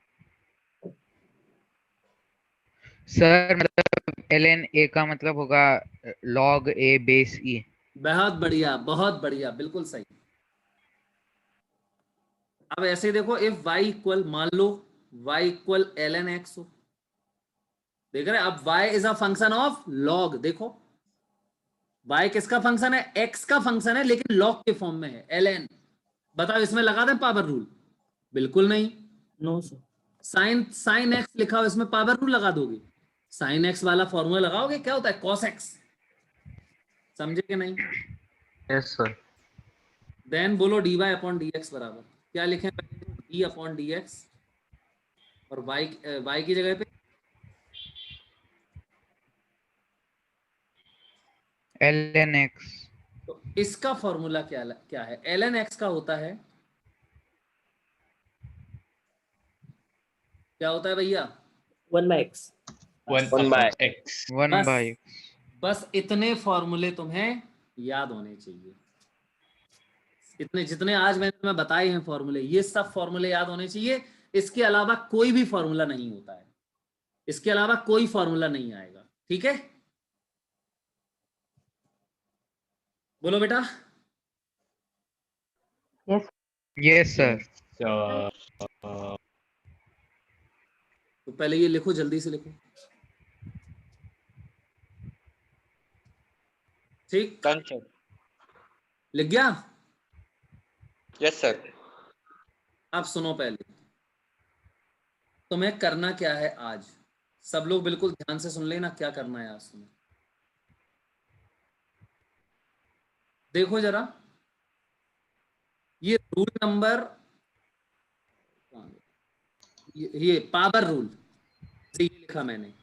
सर मतलब ln a का मतलब होगा log a बेस e। बहुत बढ़िया, बहुत बढ़िया, बिल्कुल सही। अब ऐसे देखो, इफ y इक्वल, मान लो y इक्वल ln x हो, देख रहे हैं? अब y is a function of log, देखो y किसका फंक्शन है? x का फंक्शन है, लेकिन log के फॉर्म में है, ln। बताओ इसमें लगा दें पावर रूल? बिल्कुल नहीं। No sir. साइन x लिखा हो, इसमें पावर रूल लगा दोगे? साइन x वाला फॉर्मूला लगाओगे, क्या होता है? cos x। समझे कि नहीं? Yes sir. देन बोलो dy अपॉन dx बराबर क्या लिखें? d अपॉन dx, और y की जगह पे ln x। तो इसका फॉर्मूला क्या है? ln x का होता है, क्या होता है भैया? 1/x। 1/x। 1/x। बस इतने फॉर्मूले तुम्हें याद होने चाहिए, इतने जितने आज मैंने तुम्हें बताए हैं फॉर्मूले, ये सब फॉर्मूले याद होने चाहिए। इसके अलावा कोई भी फॉर्मूला नहीं होता है, इसके अलावा कोई फॉर्मूला नहीं आएगा। ठीक है, बोलो बेटा। Yes. Yes sir. तो पहले ये लिखो, जल्दी से लिखो। ठीक, डन सर। लिख गया? Yes sir. अब सुनो, पहले तुम्हें करना क्या है आज, सब लोग बिल्कुल ध्यान से सुन लेना क्या करना है आज तुम्हें। देखो जरा, ये रूल नंबर, ये पावर रूल, ये लिखा मैंने,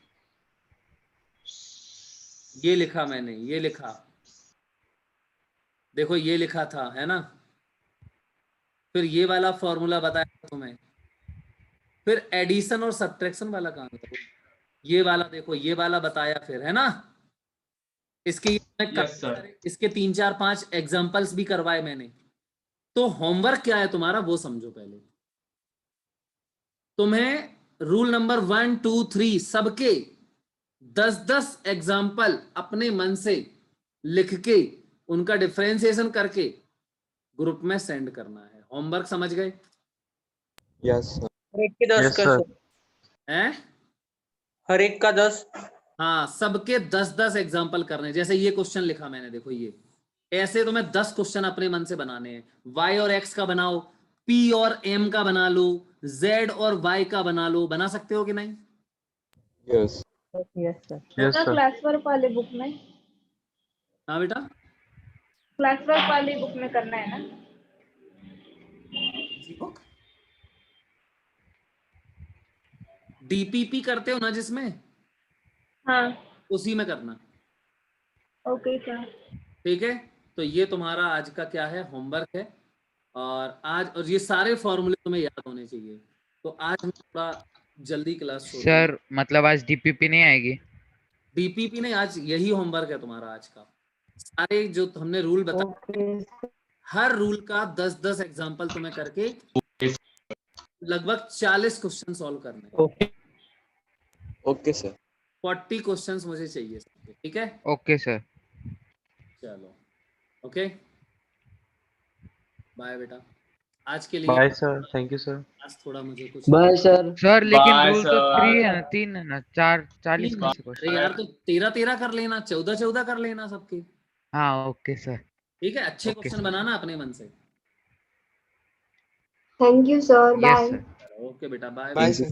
ये लिखा मैंने, ये लिखा, देखो ये लिखा था, है ना। फिर ये वाला फॉर्मूला बताया तुम्हें, फिर एडिशन और सब्ट्रैक्शन वाला काम है, ये वाला देखो, ये वाला बताया फिर, है ना। इसके इसके 3 4 5 एग्जांपल्स भी करवाए मैंने। तो होमवर्क क्या है तुम्हारा वो समझो पहले। तुम्हें रूल नंबर 1 2 3 सबके 10-10 एग्जाम्पल अपने मन से लिख के उनका डिफरेंशिएशन करके ग्रुप में सेंड करना है। होमवर्क समझ गए? Yes sir. हर एक के 10 का सर। हैं? हर एक का 10। हाँ, सबके 10-10 एग्जाम्पल करने। जैसे ये क्वेश्चन लिखा मैंने, देखो ये ऐसे तुम्हें 10 क्वेश्चन अपने मन से बनाने हैं। y और x का बनाओ, p और m का बना लो, z और y का बना लो। बना सकते हो कि नहीं? Yes yes sir. Yes sir. Class work वाले बुक में, हाँ बेटा, क्लास वर्क वाली बुक में करना है ना? डीपीपी करते हो ना जिसमें, हाँ उसी में करना। Okay sir. ठीक है, तो ये तुम्हारा आज का क्या है, होमवर्क है। और आज, और ये सारे फॉर्मूले तुम्हें याद होने चाहिए। तो आज हम थोड़ा जल्दी क्लास छोड़ देंगे। सर मतलब आज डीपीपी नहीं आएगी? डीपीपी नहीं, आज यही होमवर्क है तुम्हारा आज का। सारे जो हमने रूल बताए, हर रूल का 10-10 एग्जाम्पल तुम्हें करके लगभग 40 क्वेश्चन सॉल्व करने। Okay sir. 40 क्वेश्चंस मुझे चाहिए सबके, ठीक है? Okay sir. चलो, ओके, बाय बेटा आज के लिए। Bye sir, thank you sir. आज थोड़ा मुझे कुछ बाय सर। सर लेकिन Bye, रूल तो sir. 3 है ना, 3 है ना, 4 40 नहीं, कौन से अरे क्वेश्चन? यार तो 13-13 कर लेना, 14-14 कर लेना सबके। हाँ ओके सर। ठीक है, अच्छे ओके क्वेश्चन बनाना अपने मन से। Thank you sir, yes bye. Sir. Okay बेटा, बाय। Bye sir.